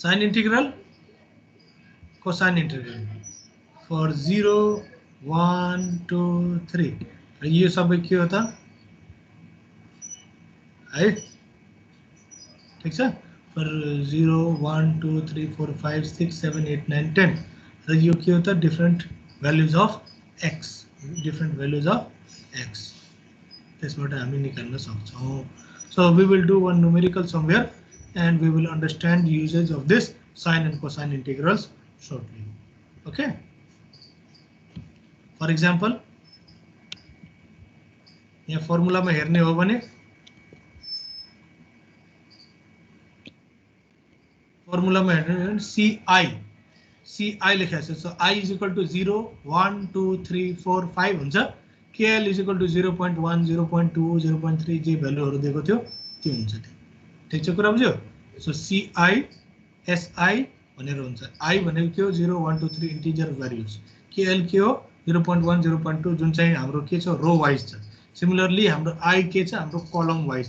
sin integral cosine integral for 0 1 2 3 र यो सबै के हो त है ठीक छ for 0 1 2 3 4 5 6 7 8 9 10 र यो के हो त different values of x त्यसबाट हामी निकाल्न सक्छौं so we will do one numerical somewhere and we will understand usage of this sine and cosine integrals shortly okay for example यहाँ फर्मुला मा हेर्ने हो भने फर्मुला मा हेर्ने हो ci लेखेको छ so I is equal to 0 1 2 3 4 5 हुन्छ kl is equal to 0.1 0.2 0.3 जे भ्यालुहरु दिएको थियो त्यो हुन्छ ठीक छ कुरा बुझ्यो सो ci si भनेर हुन्छ I भनेको के हो 0 1 2 3 इन्टिजर भ्यालुज kl के हो 0.1 0.2 जुन चाहिँ हाम्रो के छ रो वाइज छ सिमिलरली हाम्रो I के छ हाम्रो कलम वाइज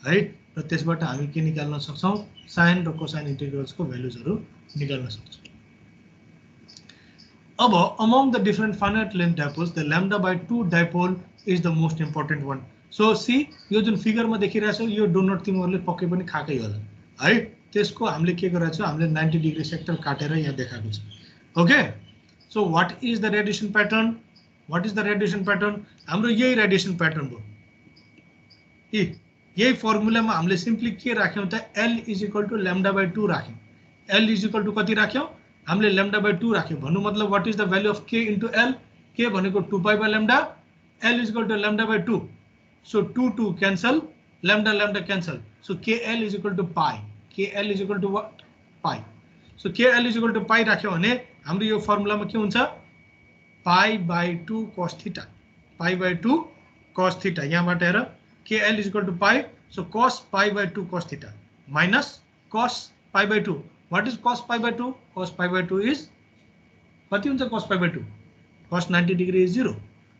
है र त्यसबाट हामी के निकाल्न सक्छौं साइन र कोसाइन इन्टिग्रल्सको भ्यालुजहरु निकाल्न सक्छौं अब among the different finite length dipoles the lambda by 2 dipole is the most important one so see यो जुन फिगरमा देखिरहेछ यो डोनट तिमीहरुले पक्कै पनि खाकै होला है त्यसको हामीले के गरेछ हामीले 90 डिग्री सेक्टर काटेर यहाँ देखाएको छ okay so what is the radiation pattern हाम्रो यही रेडिएसन प्याटर्न हो यही फर्मुलामा हामीले सिम्पली के राख्यौं त l = λ/2 राख्यौं l = कति राख्यौं हामीले λ/2 राख्यौं भन्नु मतलब what is the value of k * l k भनेको 2π/λ l = λ/2 so 2 cancel lambda cancel so kl = pi kl = what pi so kl = pi राख्यौ भने हाम्रो यो फर्मुलामा के हुन्छ pi/2 cos θ यहाँबाट हेर kl = pi so cos pi/2 cos θ minus cos pi/2 what is cos pi/2 cos pi/2 is कति हुन्छ cos pi/2 cos 90 degree is 0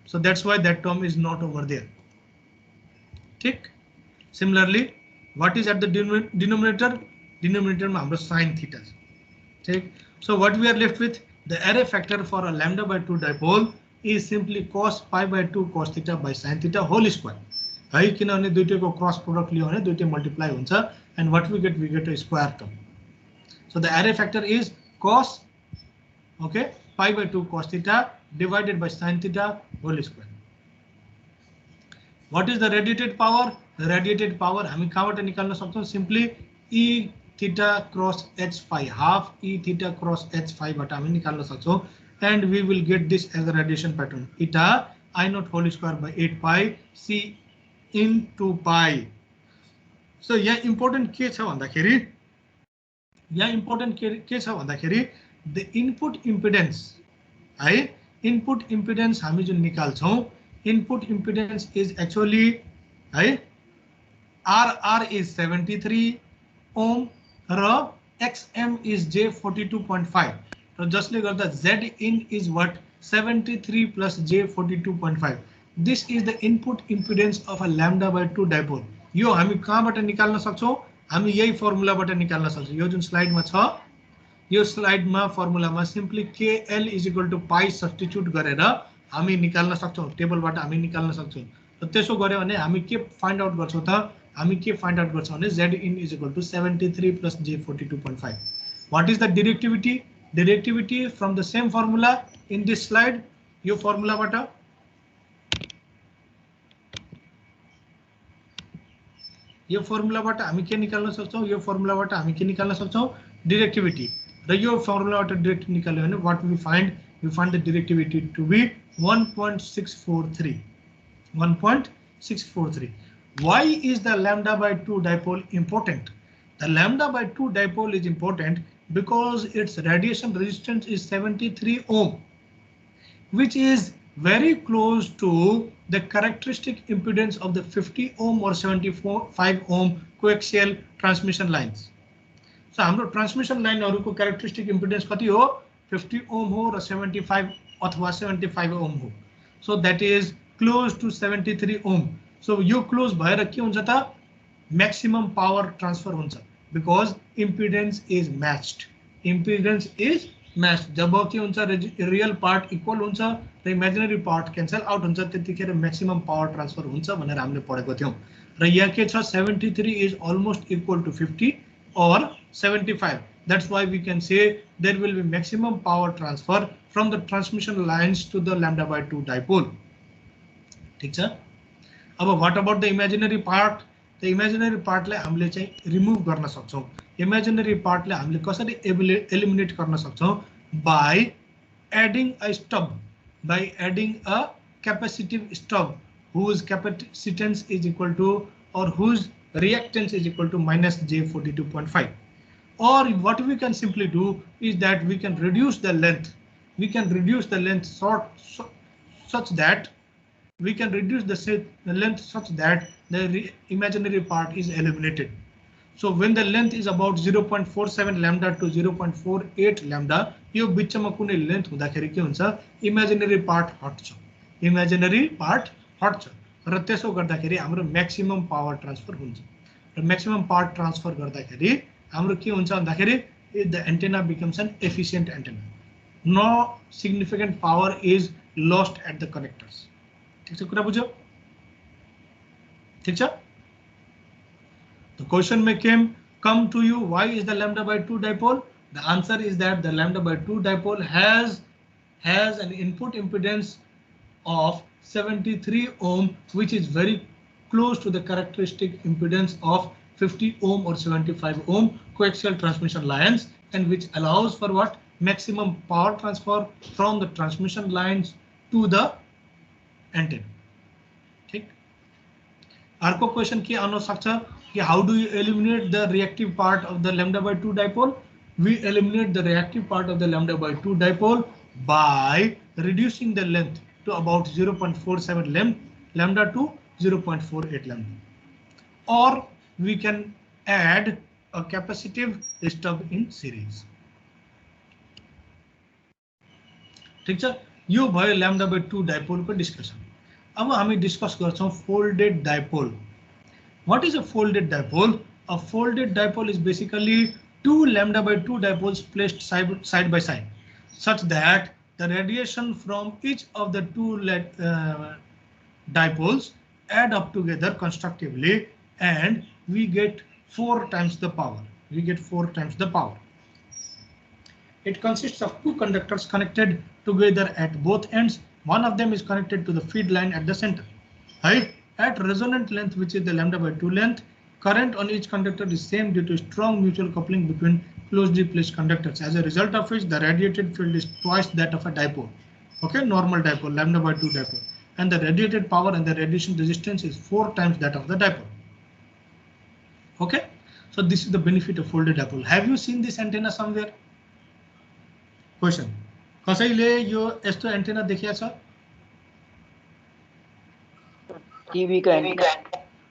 so that's why that term is not over there ठीक similarly what is at the denominator मा हाम्रो sin theta ठीक so what we are left with the array factor for a λ/2 dipole is simply cos pi/2 cos theta by sin theta whole square है किनभने दुईटैको cross product लियो भने दुईटै multiply हुन्छ and what we get a square term so the array factor is cos okay pi/2 cos theta divided by sin theta whole square what is the radiated power the radiated power हामी कहाँबाट निकाल्न सक्छौं simply e theta cross h phi half e theta cross h phi बाट हामी निकाल्न सक्छौं and we will get this as a radiation pattern eta I naught whole square by 8 pi c into pi so यहाँ important के छ भन्दाखेरि the input impedance है input impedance हामी जुन निकाल्छौं input impedance is actually है RR is 73 ohm र XM is J42.5 र जसले गर्दा Zin is what 73 plus J42.5 this is the input impedance of a λ/2 dipole यो हामी कहाँबाट निकाल्न सक्छौं हामी यही फर्मुलाबाट निकाल्न सक्छौं यो जुन स्लाइडमा छ यो स्लाइडमा फर्मुलामा सिम्पली kl = pi सब्स्टिट्युट गरेर हामी निकाल्न सक्छौं टेबलबाट हामी निकाल्न सक्छौं र त्यसो गर्यो भने हामी के फाइन्ड आउट गर्छौं त हामी के फाइन्ड आउट गर्छौं भने Zin = 73 plus J42.5 what is the directivity directivity from the same formula in this slide यो फर्मुलाबाट हामी के निकाल्न सक्छौं यो फर्मुलाबाट हामी के निकाल्न सक्छौं डिरेक्टिभिटी र यो फर्मुलाबाट डिरेक्टिभ निकाल्यो भने what we find the directivity to be 1.643 why is the lambda by 2 dipole important? The lambda by 2 dipole is important because its radiation resistance is 73 ohm, which is very close to the characteristic impedance of the 50 ohm or 75 ohm coaxial transmission lines. So हाम्रो transmission line हरुको characteristic impedance कति हो 50 ohm हो र 75 अथवा 75 ohm हो. So that is close to 73 ohm. So यो close भएर के हुन्छ त maximum power transfer हुन्छ because impedance is matched. जब के हुन्छ रियल पार्ट इक्वल हुन्छ र इमेजिनरी पार्ट क्यान्सल आउट हुन्छ त्यतिखेर मैक्सिमम पावर ट्रान्सफर हुन्छ भनेर हामीले पढेको थियौं र यहाँ के छ 73 is almost equal to 50 or 75. That's why we can say there will be maximum power transfer from the transmission lines to the lambda by 2 dipole. ठीक छ अब what about the imaginary part? The imaginary part लाई हामीले चाहिँ remove गर्न सक्छौं. Imaginary part लाई हामीले कसरी eliminate गर्न सक्छौं by adding a stub, by adding a capacitive stub whose capacitance is equal to or whose reactance is equal to minus J42.5. Or what we can simply do is that we can reduce the length. We can reduce the length such that the imaginary part is eliminated. So when the length is about 0.47 lambda to 0.48 lambda, यो बिचमा कुनै length हुँदाखेरि के हुन्छ imaginary part हट्छ र त्यसो गर्दाखेरि हाम्रो म्याक्सिमम पावर ट्रान्सफर हुन्छ र म्याक्सिमम पावर ट्रान्सफर गर्दाखेरि हाम्रो के हुन्छ भन्दाखेरि the antenna becomes an efficient antenna. No significant power is lost at the connectors. ठीक छ कुरा बुझ्यो ठीक छ. The question may come to you, why is the lambda by 2 dipole? The answer is that the lambda by 2 dipole has an input impedance of 73 ohm, which is very close to the characteristic impedance of 50 ohm or 75 ohm coaxial transmission lines, and which allows for what? Maximum power transfer from the transmission lines to the antenna. ठीक. अर्को question के आउन सक्छ कि how do you eliminate the reactive part of the lambda by 2 dipole? We eliminate the reactive part of the lambda by 2 dipole by reducing the length to about 0.47 lambda to 0.48 lambda, or we can add a capacitive stub in series. ठीक छ यो भयो lambda by 2 dipole को discussion. अब हामी discuss गर्छौं folded dipole. What is a folded dipole? A folded dipole is basically two lambda by 2 dipoles placed side by side, such that the radiation from each of the two dipoles add up together constructively, and we get 4 times the power. It consists of two conductors connected together at both ends. One of them is connected to the feed line at the center. Right? At resonant length, which is the lambda by 2 length, current on each conductor is same due to strong mutual coupling between closely placed conductors. As a result of which, the radiated field is twice that of a dipole. Okay, normal dipole, lambda by 2 dipole, and the radiated power and the radiation resistance is 4 times that of the dipole. Okay, so this is the benefit of folded dipole. Have you seen this antenna somewhere? Question. कसैले यो यस्तो antenna देखिया छ? TV को antenna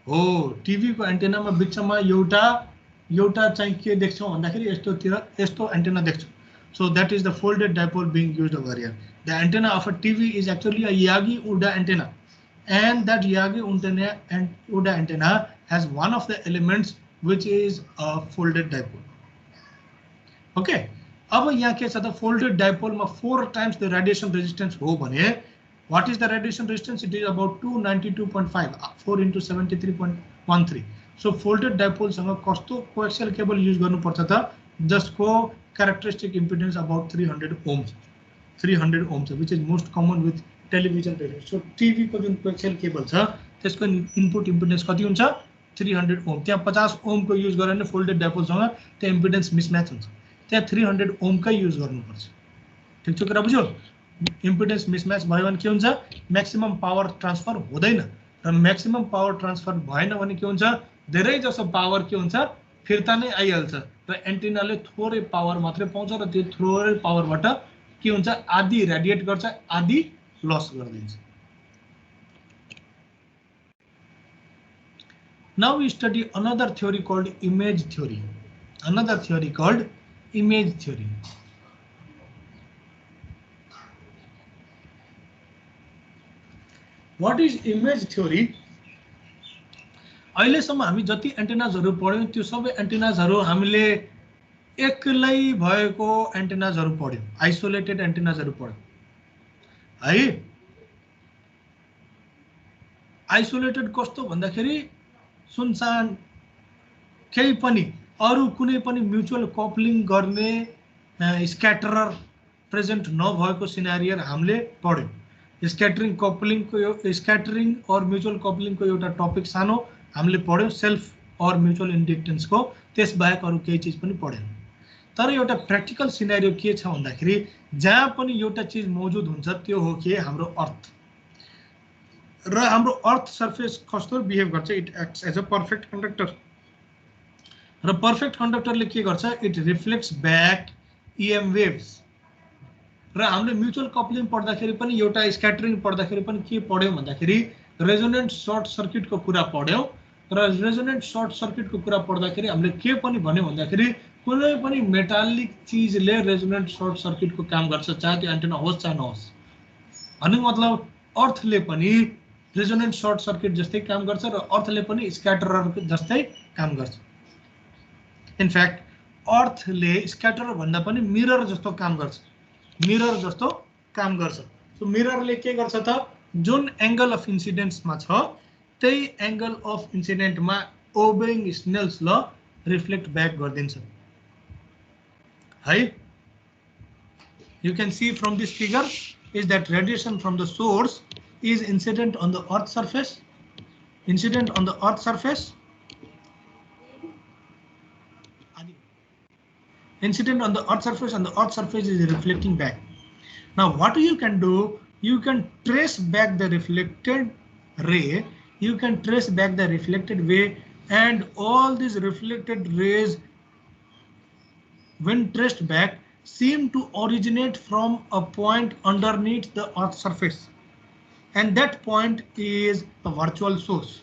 हो, TV को एन्टेनामा बिचमा एउटा चाहिँ के देख्छौं भन्दाखेरि यस्तो एन्टेना देख्छौं. So that is the folded dipole being used over here. The antenna of a TV is actually a Yagi-Uda antenna, and that Yagi-Uda antenna has one of the elements which is a folded dipole. Okay. अब यहाँ के छ त folded dipole मा 4 times the radiation resistance हो भने what is the radiation resistance? It is about 292.5, 4 into 73.13. So folded dipole सँग कस्तो coaxial cable use गर्नु पर्छ त जसको characteristic impedance about 300 ohms. 300 ohms, which is most common with television radio. So TV को जुन coaxial cable छ त्यसको input impedance कति हुन्छ 300 ohm. त्यहाँ 50 ohm को युज गरेर फोल्डेड डाइपोल सँग त्यो इम्पिडेन्स मिसम्याच हुन्छ. त्यहाँ 300 ohm कै युज गर्नुपर्छ. ठीक छ कुरा बुझ्यो? इम्पिडेन्स मिसम्याच भयो भने के हुन्छ म्याक्सिमम पावर ट्रान्सफर हुँदैन र म्याक्सिमम पावर ट्रान्सफर भएन भने के हुन्छ धेरै जसो पावर के हुन्छ फिर्ता नै आइहाल्छ र एन्टिनाले थोरै पावर मात्रै पाउँछ र त्यो थोरै पावरबाट के हुन्छ आधी रेडिएट गर्छ आधी लस गरिदिन्छ. Now we study another theory called image theory. Another theory called image theory. What is image theory? अहिलेसम्म हामी जति एन्टेनाजहरु पढ्यौं त्यो सबै एन्टेनाजहरु हामीले एक्लै भएको एन्टेनाजहरु पढ्यौं, आइसोलेटेड एन्टेनाजहरु पढ्यौं है. आइसोलेटेड कस्तो भन्दाखेरि सुनसान केही पनि अरु कुनै पनि म्युचुअल कपलिङ गर्ने स्क्याटरर प्रेजेन्ट नभएको सिनारियो हामीले पढ्यौं. स्क्याटरिङ कपलिङ को स्क्याटरिङ और म्युचुअल कपलिङ को एउटा टपिक सानो हामीले पढ्यौं सेल्फ और म्युचुअल इन्डक्टेन्स को. त्यसबाहेक अरु केही चीज पनि पढ्यौं. तर एउटा प्र्याक्टिकल सिनारियो के छ भन्दाखेरि जहाँ पनि एउटा चीज मौजूद हुन्छ त्यो हो के हाम्रो अर्थ र हाम्रो अर्थ सरफेस कस्तो बिहेभ गर्छ. It acts as a perfect conductor र पर्फेक्ट कन्डक्टरले के गर्छ इट रिफ्लेक्ट्स ब्याक EM वेव्स. र हामीले म्युचुअल कपलिङ पढ्दाखेरि पनि एउटा स्क्याटरिङ पढ्दाखेरि पनि के पढ्यौं भन्दाखेरि रेजोनेन्ट सर्ट सर्किट को कुरा पढ्यौं र रेजोनेन्ट सर्ट सर्किट को कुरा पढ्दाखेरि हामीले के पनि भन्यौं भन्दाखेरि कुनै पनि मेटालिक चीजले रेजोनेन्ट सर्ट सर्किट को काम गर्छ चाहे त्यो एन्टेना होस् चाहे नहोस्. भन्नु मतलब अर्थले पनि रेजोनेन्ट सर्ट सर्किट जस्तै काम गर्छ र अर्थले पनि स्क्याटरर जस्तै काम गर्छ. इनफ्याक्ट अर्थले स्क्याटरर भन्दा पनि मिरर जस्तो काम गर्छ. मिरर जस्तो काम गर्छ. सो मिररले के गर्छ त जुन एंगल अफ इन्सिडेन्स मा छ त्यही एंगल अफ इन्सिडेन्ट मा ओबेइङ स्नेल्स ल रिफ्लेक्ट ब्याक गरिदिन्छ है. You can see from this figure is that radiation from the source is incident on the earth surface, incident on the earth surface, incident on the earth surface, and the earth surface is reflecting back. Now what you can do, you can trace back the reflected ray, you can trace back the reflected way, and all these reflected rays when traced back seem to originate from a point underneath the earth surface, and that point is a virtual source.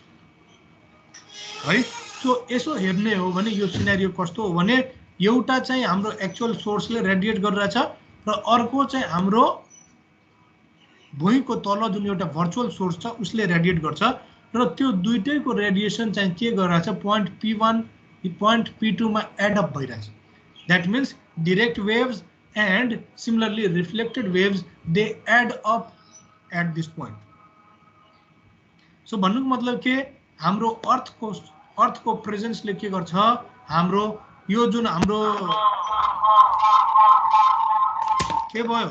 Right? So यसो हेर्ने हो भने यो scenario कस्तो हो भने एउटा चाहिँ हाम्रो एक्चुअल सोर्सले रेडिएट गरिरहेछ र अर्को चाहिँ हाम्रो भुइँको तल जुन एउटा भर्चुअल सोर्स छ उसले रेडिएट गर्छ र त्यो दुईटैको रेडिएसन चाहिँ के गरिरहेछ पोइन्ट P1 पोइन्ट P2 मा एड अप भइरहेछ. That means direct waves and similarly reflected waves, they add up at this point. So भन्नुको मतलब के हाम्रो अर्थ को प्रेजेन्स ले के गर्छ हाम्रो यो जुन हाम्रो के भयो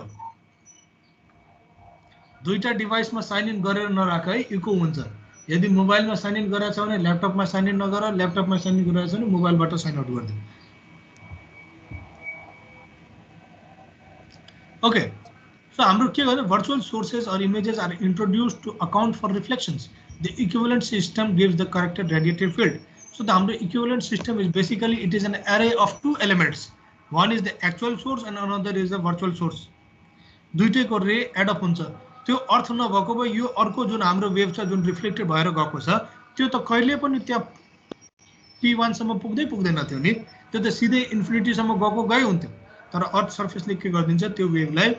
दुईटा डिभाइस मा साइन इन गरेर नराख है इको हुन्छ. यदि मोबाइल मा साइन इन गरेछ भने ल्यापटप मा साइन इन नगर, ल्यापटप मा साइन इन गरेछ भने मोबाइलबाट साइन आउट गर्दिनु. Okay, so हाम्रो के गर्छ virtual sources or images are introduced to account for reflections. The equivalent system gives the corrected radiative field. So the हाम्रो equivalent system is basically it is an array of two elements. One is the actual source and another is the virtual source. दुईटैको रे add up हुन्छ. त्यो अर्थ नभएको भए यो अर्को जुन हाम्रो वेभ छ जुन रिफ्लेक्टेड भएर गएको छ त्यो त कहिले पनि त्यहाँ P1 सम्म पुग्दैन थियो नि. त्यो त सिधै इन्फिनिटी सम्म गए हुन्थ्यो. तर अर्थ सर्फेसले के गर्दिन्छ त्यो वेभलाई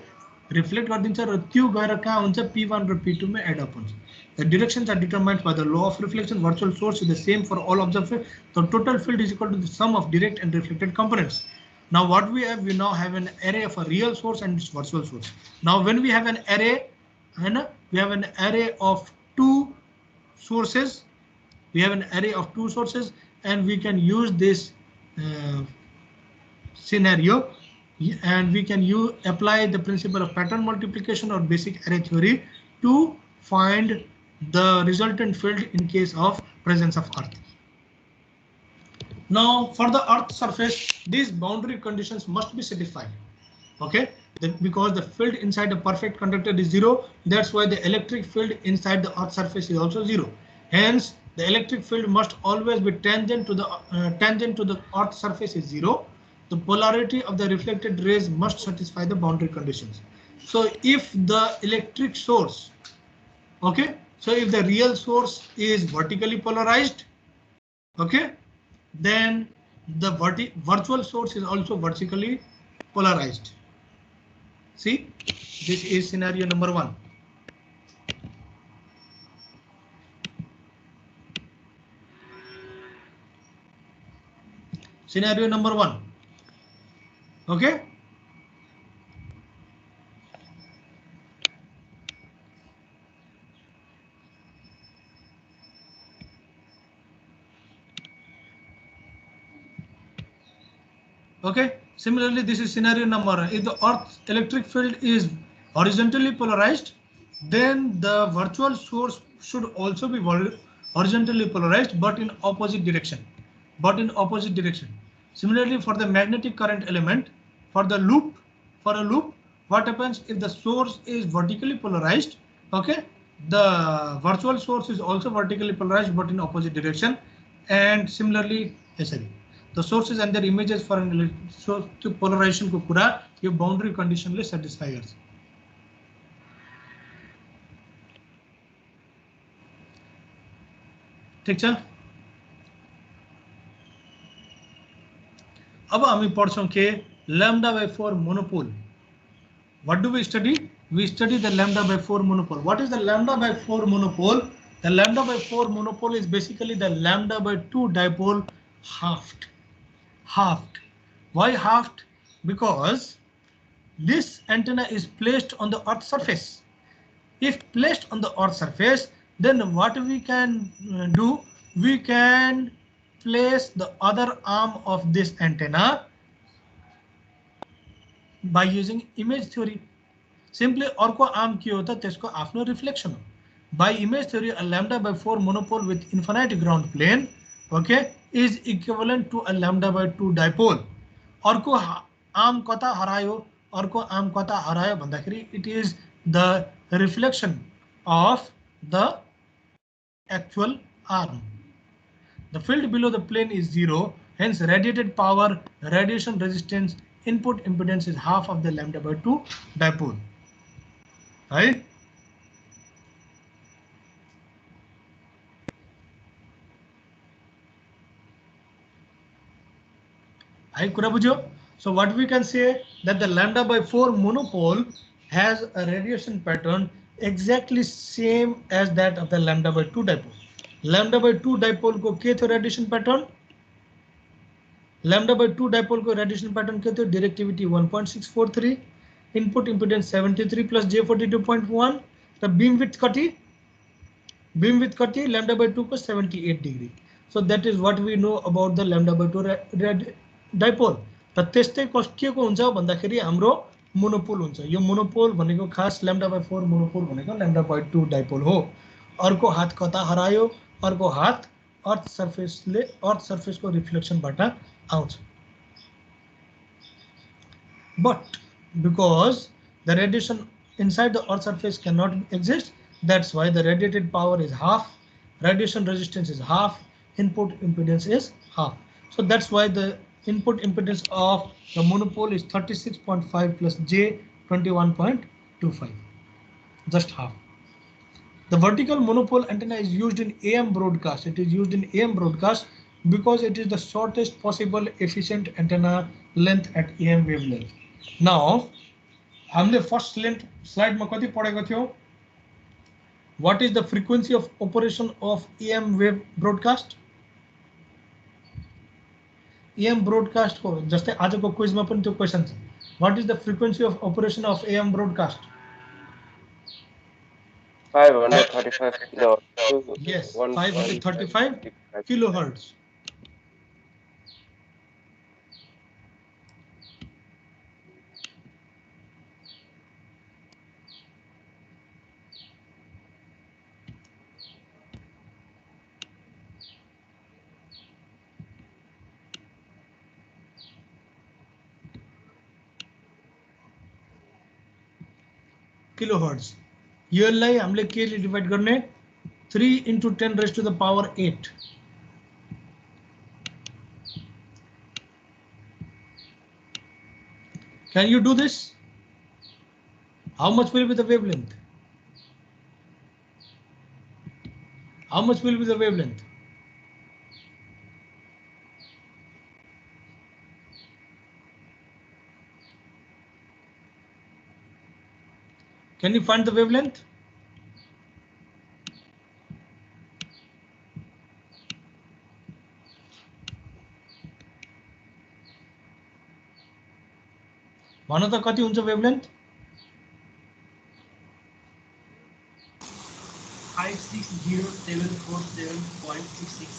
रिफ्लेक्ट गरिदिन्छ र त्यो गएर कहाँ हुन्छ P1 र P2 मा एड अप हुन्छ. The directions are determined by the law of reflection. Virtual source is the same for all observers. The total field is equal to the sum of direct and reflected components. Now what we now have an array of a real source and its virtual source. Now when we have an array, we have an array of two sources. We have an array of two sources, and we can use this scenario and we can apply the principle of pattern multiplication or basic array theory to find the resultant field in case of presence of earth. Now for the earth surface, these boundary conditions must be satisfied. Okay, because the field inside the perfect conductor is 0, that's why the electric field inside the earth surface is also 0. Hence the electric field must always be tangent to the earth surface is 0. The polarity of the reflected rays must satisfy the boundary conditions. So if the electric source, okay, so if the real source is vertically polarized, okay, then the virtual source is also vertically polarized. See, this is scenario number 1. Scenario number 1. Okay. Okay. Similarly, this is scenario number 1. If the Earth's electric field is horizontally polarized, then the virtual source should also be horizontally polarized, but in opposite direction. Similarly, for the magnetic current element, for a loop, what happens if the source is vertically polarized? Okay, the virtual source is also vertically polarized, but in opposite direction. And similarly, the sources and their images for an source to polarization को पूरा ये boundary condition ले satisfy गर्छ. ठीक छ. अब हामी पढ्छौं के lambda by 4 monopole. What do we study? We study the lambda by 4 monopole. What is the lambda by 4 monopole? The lambda by 4 monopole is basically the lambda by 2 dipole halved. Why halved? Because this antenna is placed on the earth surface. If placed on the earth surface, then what we can do? We can place the other arm of this antenna by using image theory. Simply अर्को arm के होता त्यसको आफ्नो reflection हो. By image theory, a lambda by 4 monopole with infinite ground plane, okay, is equivalent to a lambda by 2 dipole. अर्को arm कता हरायो? अर्को arm कता हरायो भन्दाखेरि it is the reflection of the actual arm. The field below the plane is 0, hence radiated power, radiation resistance, input impedance is half of the lambda by 2 dipole. Right? So what we can say that the lambda by 4 monopole has a radiation pattern exactly same as that of the lambda by 2 dipole. Lambda by 2 dipole को के थियो radiation pattern? Lambda by 2 dipole को radiation pattern के थियो? Directivity 1.643, input impedance 73 plus J42.1, the beam width कति? Beam width कति? Lambda by 2 को 78 degree. So that is what we know about the lambda by 2 dipole. त त्यस्तै के को हुन्छ भन्दाखेरि हाम्रो मोनोपोल हुन्छ. यो मोनोपोल भनेको खास lambda by 4 मोनोपोल भनेको lambda by 2 dipole हो. अर्को हात कता हरायो? अर्को हात अर्थ सर्फेस को रिफ्लेक्सन बाट आउँछ. But because the radiation inside the earth surface cannot exist, that's why the radiated power is half, radiation resistance is half, input impedance is half. So that's why the input impedance of the monopole is 36.5 plus J 21.25, just half. The vertical monopole antenna is used in AM broadcast. It is used in AM broadcast because it is the shortest possible efficient antenna length at AM wavelength. Now, हमले first slide में कति पढेको थियो? What is the frequency of operation of AM wave broadcast? AM broadcast को जस्तै आजको quiz मा पनि त्यो क्वेशन छ. What is the frequency of operation of AM broadcast? 535 kilohertz. Yes, 535 kilohertz. Kilohertz यसलाई हामीले के ले डिवाइड गर्ने 3 into 10 raised to the power 8 can you do this how much will be the wavelength how much will be the wavelength can you find the wavelength भन त कति हुन्छ वेवलेन्थ 560,747.66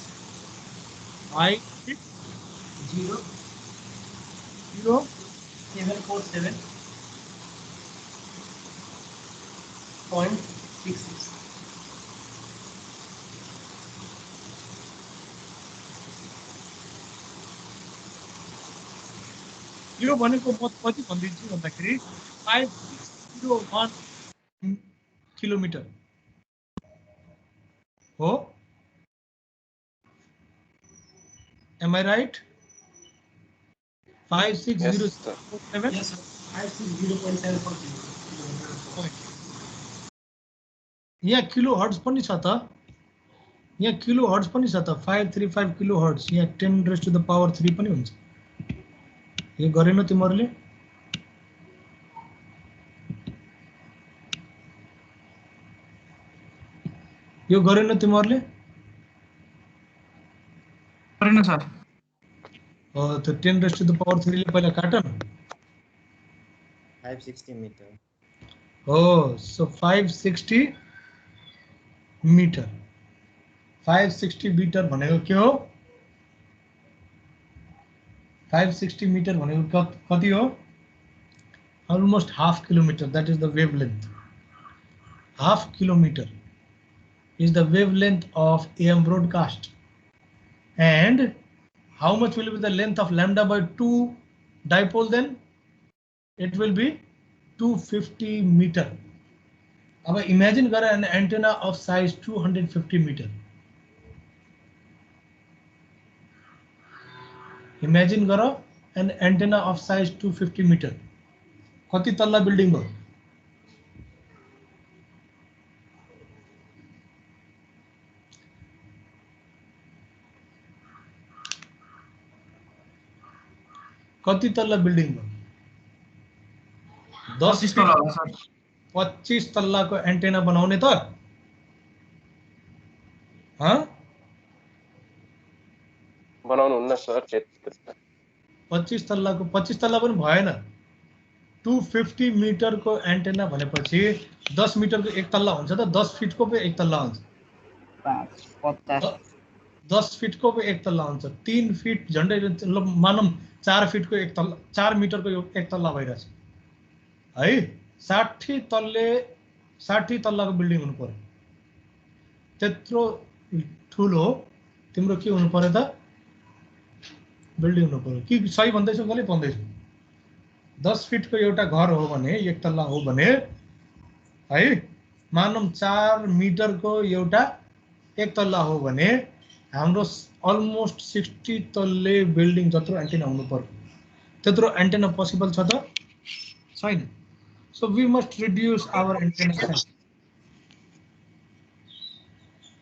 560,747.66 यो भनेको म कति भन्दिन्छु भन्दाखेरि 5601 किलोमिटर हो am I right 56007 yes sir 560.74 यहाँ किलो हर्ट्ज पनि छ त यहाँ किलो हर्ट्ज पनि छ त 535 किलो हर्ट्ज यहाँ 10 raised to the power 3 पनि हुन्छ यो गरेन तिमीहरुले यो गरेन तिमीहरुले गरेन सर त 10 raised to the power 3 ले पहिला काट न 560 meter oh so 560 meter 560 meter भनेको के हो 560 meter भनेको कति हो almost half kilometer that is the wavelength half kilometer is the wavelength of AM broadcast and how much will be the length of lambda by 2 dipole then it will be 250 meter अब imagine गर an antenna of size 250 meter imagine गर an antenna of size 250 meter कति तल्ला building हो कति तल्ला building हो 10 तल्ला सर 25 तल्लाको एन्टेना बनाउने त ह बनाउनु हुन्न सर 25 तल्लाको 25 तल्ला पनि भएन 250 मिटर को एन्टेना भनेपछि 10 मिटर को एक तल्ला हुन्छ त 10 फिट को पे एक तल्ला हुन्छ 10 फिट को पे एक तल्ला हुन्छ 3 फिट झन्डै मानम 4 फिट को एक तल्ला 4 मिटर को एक तल्ला भइरहेछ है 60 तल्ला को बिल्डिङ हुनु पर्यो त्यत्रो ठुलो तिम्रो के हुनु पर्यो त बिल्डिङ हुनु पर्यो कि सही भन्दैछु गलत भन्दैछु 10 फिट को एउटा घर हो भने एक तल्ला हो भने है मानम 4 मिटर को एउटा एक तल्ला हो भने हाम्रो अलमोस्ट 60 तल्ले बिल्डिङ जत्रो एन्टेना हुनु पर्यो त्यत्रो एन्टेना पोसिबल छ त छैन so we must reduce our antenna size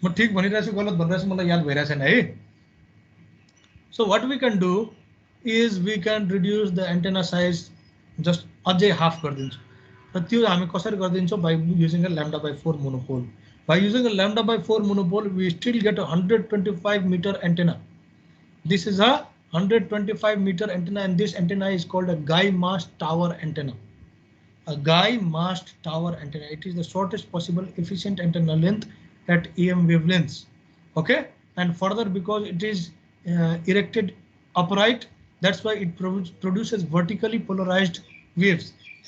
म ठीक भनिरहेछु गलत भनिरहेछु मलाई याद भइरहेछ छैन है so what we can do is we can reduce the antenna size just अझै हाफ गरिदिन्छु र त्यो हामी कसरी गरिदिन्छौँ by using a lambda by 4 monopole by using a lambda by 4 monopole we still get a 125 meter antenna this is a 125 meter antenna and this antenna is called a guy mast tower antenna a guy mast tower antenna it is the shortest possible efficient antenna length at AM wavelengths okay and further because it is erected upright that's why it produces vertically polarized waves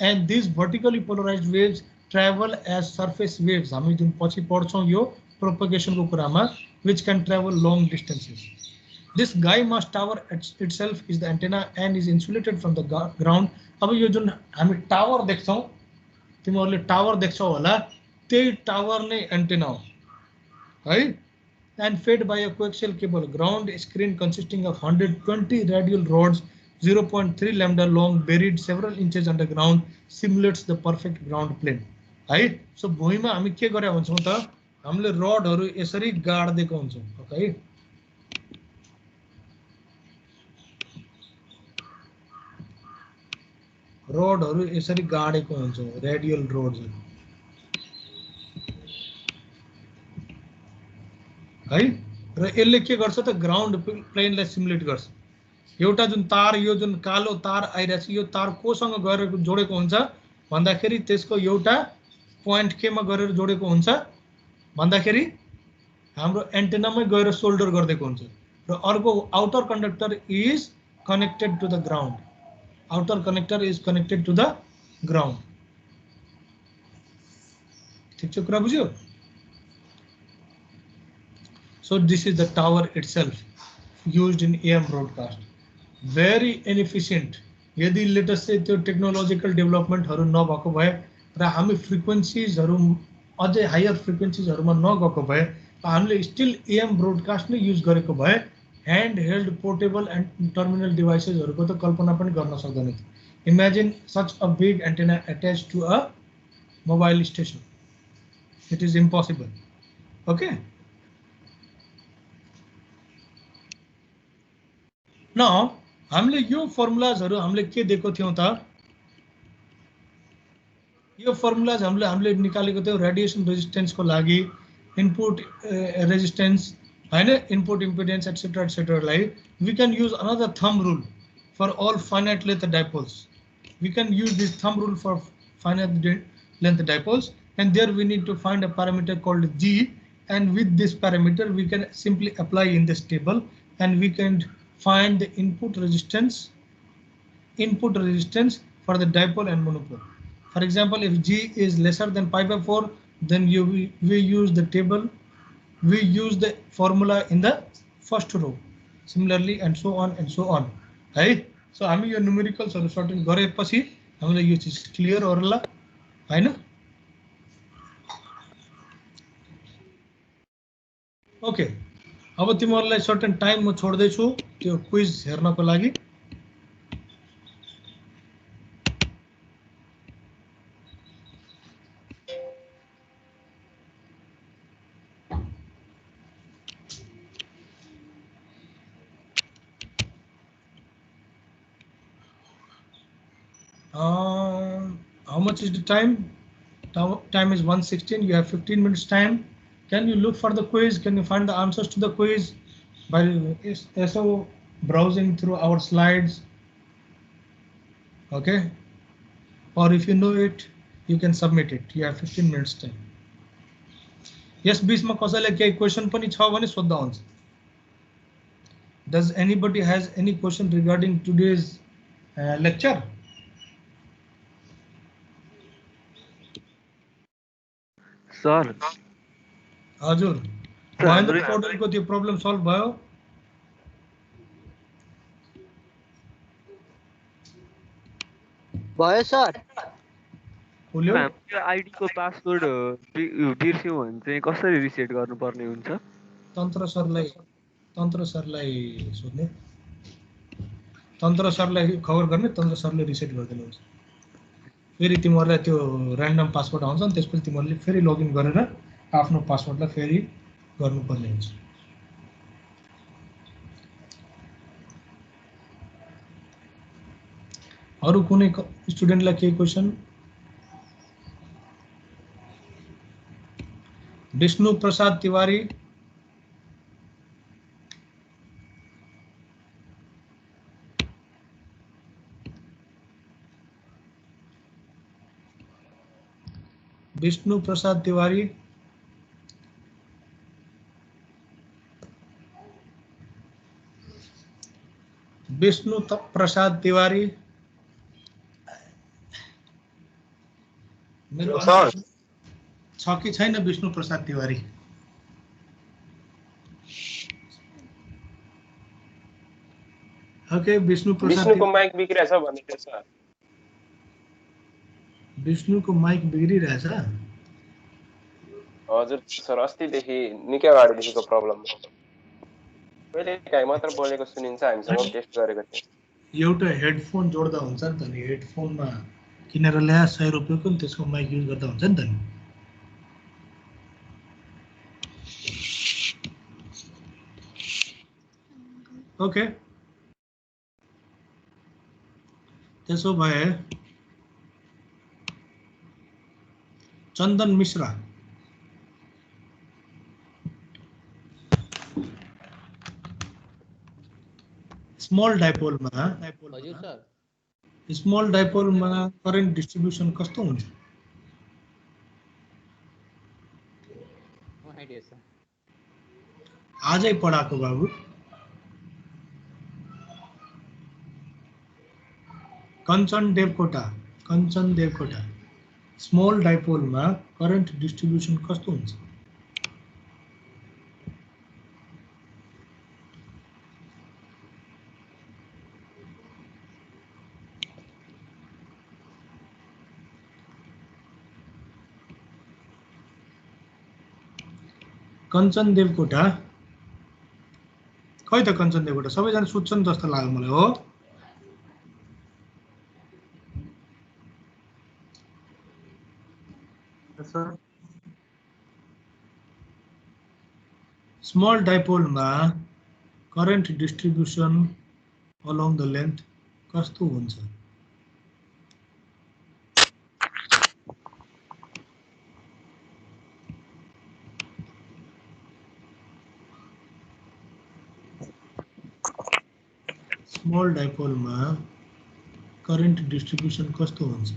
and these vertically polarized waves travel as surface waves हामी जुन पछि पढ्छौं यो propagation को कुरामा which can travel long distances this guy mast tower itself is the antenna and is insulated from the ground अब यो जुन हामी टावर देख्छौं तिमीहरुले टावर देख्छौ होला त्यही टावर नै एन्टेना हो है and fed by a coaxial cable ground screen consisting of 120 radial rods 0.3 lambda long buried several inches underground simulates the perfect ground plane है सो भुइँमा हामी के गरे हुन्छौं त हामीले रडहरु यसरी गाड्दिएको हुन्छौं ओके रडहरु यसरी गाडेको हुन्छौं रेडियल रोड्स है र यसले के गर्छ त ग्राउन्ड प्लेनलाई सिमुलेट गर्छ एउटा जुन तार यो जुन कालो तार आइरहेछ यो तार कोसँग गएर जोडेको हुन्छ भन्दाखेरि त्यसको एउटा प्वाइन्ट केमा गरेर जोडेको हुन्छ भन्दाखेरि हाम्रो एन्टेनामै गएर सोल्डर गर्दिएको हुन्छ र अर्को outer conductor is connected to the ground outer connector is connected to the ground ठीक छ कुरा बुझ्यो So this is the tower itself used in AM broadcast. Very inefficient. यदि let us say त्यो technological development हरु नभएको भए र हामी frequencies हरु अझै higher frequencies हरुमा नगएको भए हामीले still AM broadcast नै use गरेको भए hand held portable and terminal devices हरुको त कल्पना पनि गर्न सक्दैन थियो Imagine such a big antenna attached to a mobile station. It is impossible. Okay. Now, हामीले यो फर्मुलाजहरु हामीले के दिएको थियौ त यो फर्मुलाज हामीले निकालेको थियौ रेडिएसन रेजिस्टेन्स को लागि इनपुट रेजिस्टेन्स हैन इनपुट इम्पिडेन्स एटसेट्रा लाई we can use another thumb rule for all finite length dipoles we can use this thumb rule for finite length dipoles and there we need to find a parameter called g and with this parameter we can simply apply in this table and we can find the input resistance for the dipole and monopole. For example, if G is lesser than pi by 4, then we use the table, we use the formula in the first row. Similarly, and so on and so on. Right? So, हामी यो numericals हरु certain गरेपछि हामीलाई यो चीज clear होला हैन okay अब तिमीहरुलाई सर्टेन टाइम म छोड्दै छु त्यो क्विज हेर्नको लागि how much is the time? Time is 1:16. You have 15 minutes time. Can you look for the quiz? Can you find the answers to the quiz by SO browsing through our slides? Okay. Or if you know it, you can submit it. You have 15 minutes time. Yes, बीचमा कसैलाई केही question पनि छ भने सोध्दा हुन्छ. Does anybody has any question regarding today's lecture? Sir. हजुर महेन्द्र पौडेलको त्यो प्रब्लम सल्भ भयो सर खुल्यो यो आईडी को पासवर्ड बिर्स्यौ भने चाहिँ कसरी रिसेट गर्नुपर्ने हुन्छ तन्त्र सरलाई सोध्ने तन्त्र सरलाई खबर गर्ने तन्त्र सरले रिसेट गरिदिनुहुन्छ फेरि तिमीहरुलाई त्यो र्यान्डम पासवर्ड आउँछ अनि त्यसपछि तिमीहरुले फेरि लगइन गरेर आफ्नो पासवर्डलाई फेरि गर्नुपर्ने हुन्छ अरु कुनै स्टुडेन्टलाई केही क्वेशन विष्णु प्रसाद तिवारी विष्णु प्रसाद तिवारी विष्णु प्रसाद तिवारी मेरो छ कि छैन विष्णु प्रसाद तिवारी ओके विष्णु प्रसाद विष्णुको माइक बिग्रेछ भनेको सर विष्णुको माइक बिग्रिरहेछ। हजुर सर, अस्तिदेखि निकै अगाडिदेखिको प्रब्लम हो। कहिले काहीँ मात्र बोलेको सुनिन्छ, हामीसँग टेस्ट गरेको थियौँ। एउटा हेडफोन जोड्दा हुन्छ नि त नि, हेडफोनमा किनेर ल्याए 100 रुपियाँको नि, त्यसको माइक युज गर्दा हुन्छ नि त नि। ओके, त्यसो भए चन्दन मिश्रा, स्मल डाइपोलमा करेन्ट डिस्ट्रिब्युसन कस्तो हुन्छ? आजै पढाएको बाबु। कञ्चन देवकोटा, स्मल डाइपोलमा करेन्ट डिस्ट्रिब्युसन कस्तो हुन्छ? कञ्चन देवकोटा, खै त कञ्चन देवकोटा, सबैजना सुत्छन् जस्तो लाग्यो मलाई। हो, स्मल डाइपोलमा current distribution along the length कस्तो हुन्छ? स्मल डाइपोलमा करेन्ट डिस्ट्रिब्युसन कस्तो हुन्छ?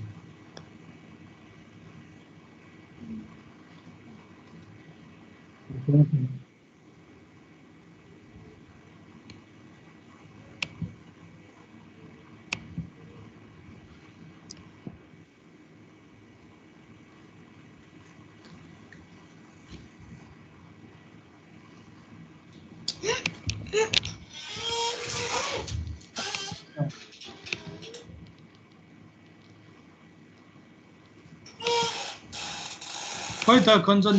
खै त कञ्चन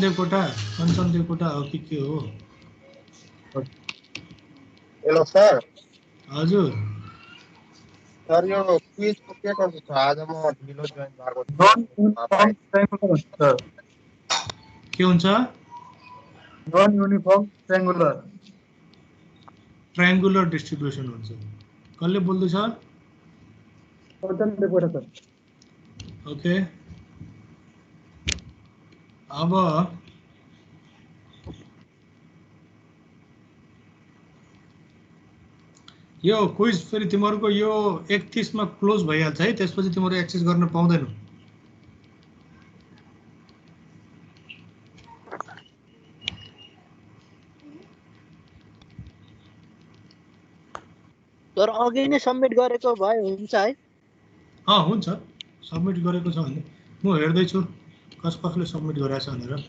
देवकोटा हो कि के हो? Hello sir. हजुर सर, यो क्विजको के कस्तो छ? आज म ढिलो जोइन भएको सर, के हुन्छ? नन युनिफर्म ट्रायंगुलर डिस्ट्रिब्युसन हुन्छ। कसले बोल्दैछ? ओके, अब यो क्विज फेरि तिमीहरूको यो 31 मा क्लोज भइहाल्छ है, त्यसपछि तिमीहरू एक्सेस गर्न पाउँदैनौ। तर अघि नै सबमिट गरेको भए हुन्छ है? हुन्छ, सबमिट गरेको छ भने म हेर्दैछु कसले सबमिट गरेछ भनेर।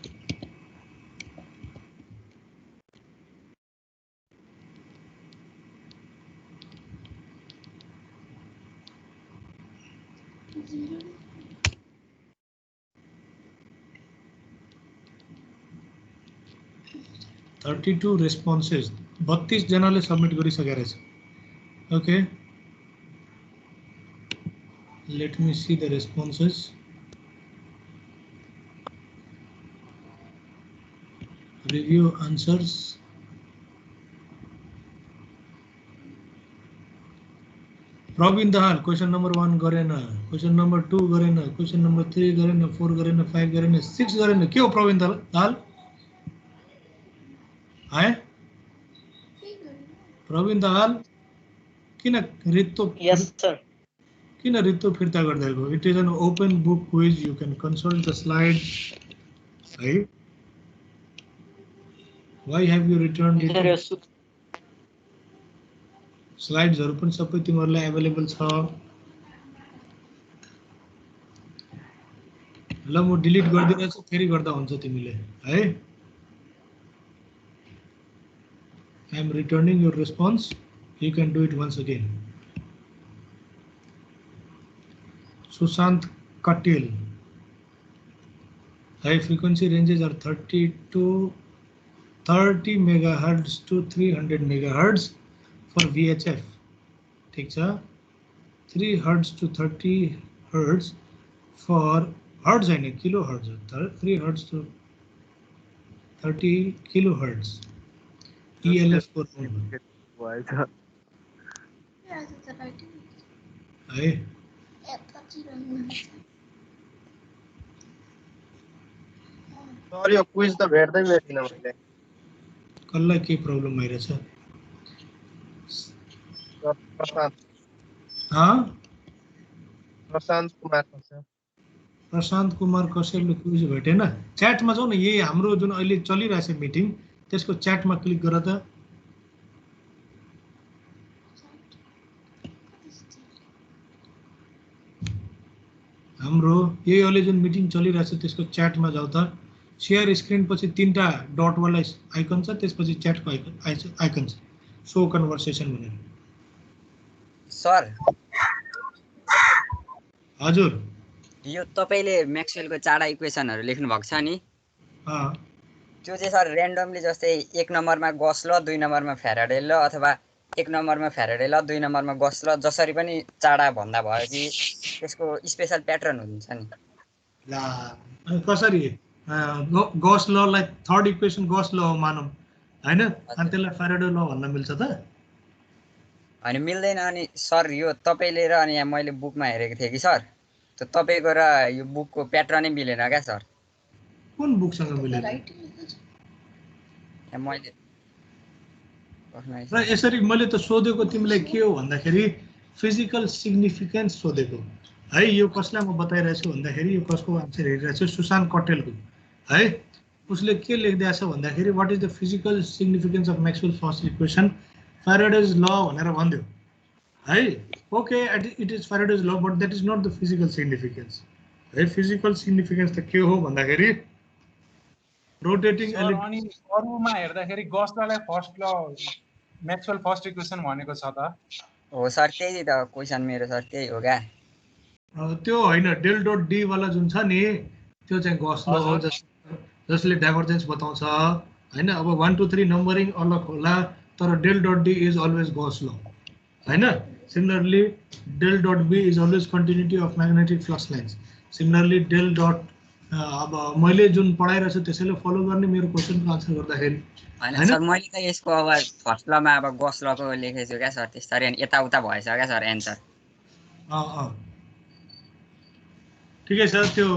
$32 रेस्पोन्सेस, 32 जनाले सबमिट गरिसकेको रहेछ। Okay, let me see the responses. Review answers. Praveen Dahal question number 1 गरेन, क्वेश्चन नंबर 2 गरेन, क्वेश्चन नंबर 3 गरेन, 4 गरेन, 5 गरेन, 6 गरेन। के हो प्रवीण दाहाल? है प्रवीण दाहाल, किन रित्तो? यस सर। किन रित्तो फिर्ता गर्दैको? It is an open book quiz, you can consult the slide. है, why have you returned it? स्लाइड्सहरु पनि सबै तिमीहरुलाई अवेलेबल छ। ल म डिलिट गरिदिन्छु, फेरि गर्दा हुन्छ तिमीले है। I am returning your response. You can do it once again. Sushant Katil, High frequency ranges are 30 megahertz to 300 megahertz for VHF. ठीक छ 3 hertz to 30 hertz for hertz हैन kilohertz 3 hertz to 30 kilohertz ELF को भएछ है sir यो quiz त भेट्दै भेटिन मैले कसलाई के प्रब्लम भइरहेछ प्रशान्त कुमार सर प्रशान्त कुमार कसैले क्विज भेटेन च्याटमा जाऊ न यही हाम्रो जुन अहिले चलिरहेछ मिटिङ त्यसको च्याटमा क्लिक गर त हाम्रो यही अहिले जुन मिटिङ चलिरहेछ त्यसको च्याटमा जाऊ त शेयर स्क्रिन पछि तीनटा डट वाला आइकन छ त्यसपछि च्याटको आइकन छ शो कन्भर्सेसन भनेर सर हजुर यो तपाईले म्याक्सवेलको चारवटा इक्वेसनहरु लेख्नु भएको छ नि त्यो चाहिँ सर र्यान्डमली जस्तै 1 नम्बरमा गस ल 2 नम्बरमा फ्याराडे ल अथवा 1 नम्बरमा फ्याराडे ल 2 नम्बरमा गस ल जसरी पनि चारवटा भन्दा भयो कि त्यसको स्पेशल प्याटर्न हुन्छ नि ल कसरी गस ललाई थर्ड इक्वेसन गस ल मानौं हैन अनि त्यसलाई फ्याराडे ल भन्न मिल्छ त अनि मिल्दैन अनि सर यो तपाईले र अनि यहाँ मैले बुकमा हेरेको थिए कि सर त्यो तपाईको र यो बुकको प्याटर्नै मिलेन क्या सर कुन बुकसँग मिलेन मैले र यसरी मैले त सोधेको तिमीलाई के हो भन्दाखेरि फिजिकल सिग्निफिकेन्स सोधेको है यो कसलाई म बताइरहेछु भन्दाखेरि यो कसको आन्सर हेरिरहेछु सुशान्त कटेलको है उसले के लेख्दैछ भन्दाखेरि what is the physical significance of Maxwell first equation Faraday's law भनेर भन्दियो है okay it is Faraday's law but that is not the physical significance है फिजिकल सिग्निफिकेन्स त के हो भन्दाखेरि रोटेटिङ अनि अरुमा हेर्दाखेरि गसलाई first law Maxwell first equation भनेको छ त हो सर त्यही त क्वेशन मेरो सर त्यही हो क्या त्यो हैन डेल डट डी वाला जुन छ नि त्यो चाहिँ गस ल हो जसले डाइभर्जेन्स बताउँछ हैन अब 1 2 3 नम्बरिङ अलग होला तर del dot D is always Gauss law हैन similarly del dot B is always continuity of magnetic flux lines similarly del dot अब मैले जुन पढाइरहेछु त्यसैले फलो गर्ने मेरो क्वेशनको आन्सर गर्दाखेरि हैन सर मैले त यसको अब फर्स्ट लमा अब गस लको लेखेछु क्या सर त्यसरी अनि यता उता भएछ क्या सर एन्सर ठिकै छ त्यो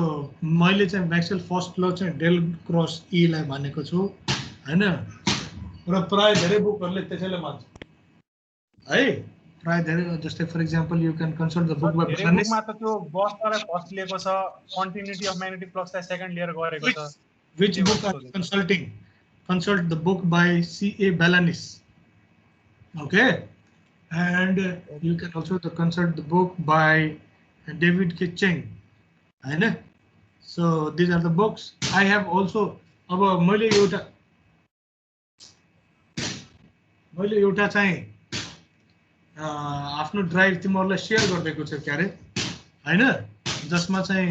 मैले चाहिँ म्याक्सवेल फर्स्ट ल चाहिँ डेल क्रस ई लाई मानेको छु हैन र प्राय धेरै बुकहरुले त्यसैले मान्छ है प्राय धेरै जस्तै for example you can consult the book by बुकमा त त्यो गसलाई फर्स्ट लिएको छ कन्टिन्युटी अफ म्याग्नेटिक फ्लक्सलाई सेकेन्ड लिएर गरेको छ which book are you consulting consult the book by C.A. Balanis okay and you can also consult the book by David K. Cheng हैन so these are the books I have also अब मैले एउटा चाहिँ आफ्नो drive तिमीहरुलाई share गर्दैको छु क्यारे हैन जसमा चाहिँ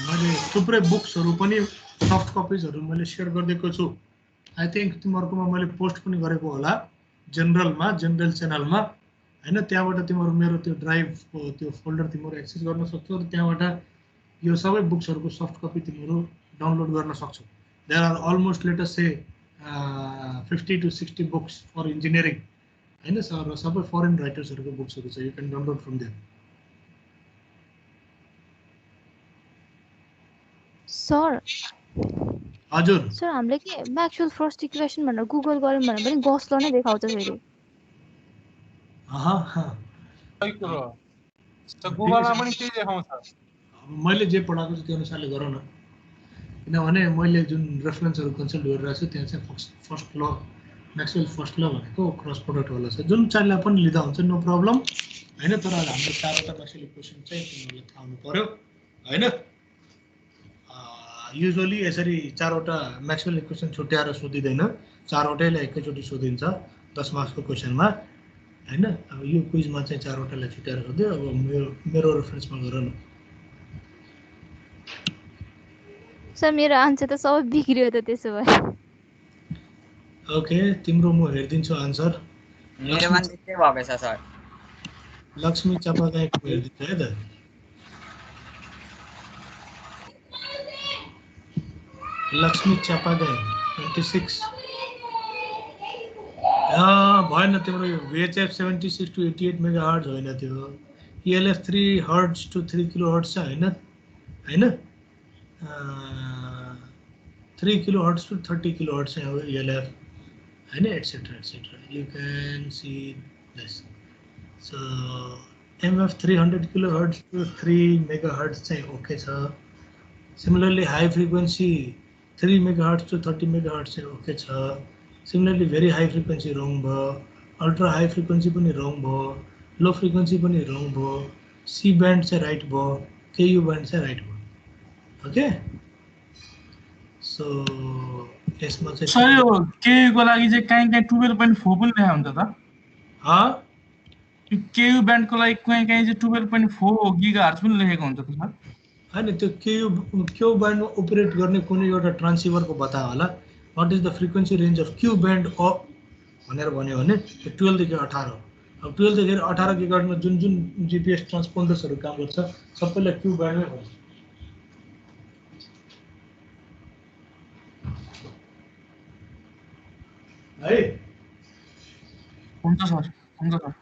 मैले थुप्रै बुक्सहरु पनि सफ्ट कपिजहरु मैले शेयर गर्दैको छु आई थिंक तिमीहरुकोमा मैले पोस्ट पनि गरेको होला जनरल च्यानलमा हैन त्यहाँबाट तिमीहरु मेरो त्यो ड्राइभको त्यो फोल्डर तिमीहरु एक्सेस गर्न सक्छौ र त्यहाँबाट यो सबै बुक्सहरुको सफ्ट कपी तिमीहरु डाउनलोड गर्न सक्छौ there are almost let us say 50 to 60 books for engineering हैन सर सबै फरेन राइटर्सहरुको बुक्सहरु छ you can download from there sir हजुर सर हामीले के म्याक्सवेल फर्स्ट इक्वेसन भनेर गुगल गर्यौं भने पनि गस ल नै देखाउँछ फेरि सही कुरो हो त गुगलमा पनि त्यही देखाउँछ मैले जे पढाएको छु त्यो अनुसारले गरौ न किनभने मैले जुन रेफरेन्सहरु कन्सल्ट गरिरहेको छु त्यहाँ चाहिँ first law Maxwell first law भनेको क्रस प्रोडक्ट वाला छ जुन चाहिँलाई पनि लिदा हुन्छ नो प्रब्लम हैन तर हाम्रो चारवटा म्याक्सवेल इक्वेसन चाहिँ तिमीहरुले थाहा हुनु पर्यो हैन युजुअली यसरी चारवटा म्याक्सवेल इक्वेसन छुट्याएर सोधिदैन चारवटैलाई एकैचोटी सोधिन्छ 10 मार्क्सको क्वेशनमा हैन अब यो क्विजमा चाहिँ चारवटालाई छुट्याएर सोध्यो अब मेरो रेफरेन्समा गर न सर मेरो आन्सर त सबै बिग्रियो त त्यसो भए। ओके तिम्रो म हेर्दिन्छु आन्सर। मेरोमा पनि त्यस्तै भएको छ सर। लक्ष्मी चापागाईको हेर्दिन्छु है त। लक्ष्मी चापागाई 26 भएन तिम्रो यो VHF 76 to 88 मेगाहर्ट्ज होइन त्यो। ELF 3 हर्ट्ज to 3 किलोहर्ट्ज छ होइन हैन 3 किलोहर्ट्ज to 30 किलोहर्ट्ज छ ELF हैन etcetera etcetera. You can see this. So MF 300 kilohertz to 3 megahertz चाहिँ ओके छ। Similarly high frequency 3 megahertz to 30 megahertz चाहिँ ओके छ। सिमिलरली भेरी हाई फ्रिक्वेन्सी रङ भयो, अल्ट्रा हाई फ्रिक्वेन्सी पनि रङ भयो, लो फ्रिक्वेन्सी पनि रङ भयो, सी ब्यान्ड चाहिँ राइट भयो, KU ब्यान्ड चाहिँ राइट भयो। ओके सो यसमा चाहिँ सर यो KU को लागि चाहिँ कहीँ 12.4 पनि लेखा हुन्छ त? यो KU ब्यान्ड को लागि कहीँ चाहिँ 12.4 गीगाहर्ट्ज पनि लेखेको हुन्छ त सर? हैन त्यो क्यू ब्यान्डमा अपरेट गर्ने कुनै एउटा ट्रान्सिभरको बतायो होला what is the frequency range of Q band of भनेर भन्यो भने 12 देखि 18 हो। अब 12 देखि 18 गिगाहर्ट्जमा जुन जुन GPS ट्रान्सपोन्डर्सहरू काम गर्छ सबैलाई क्यू ब्यान्डमै भन्छ। है हुन्छ सर हुन्छ सर।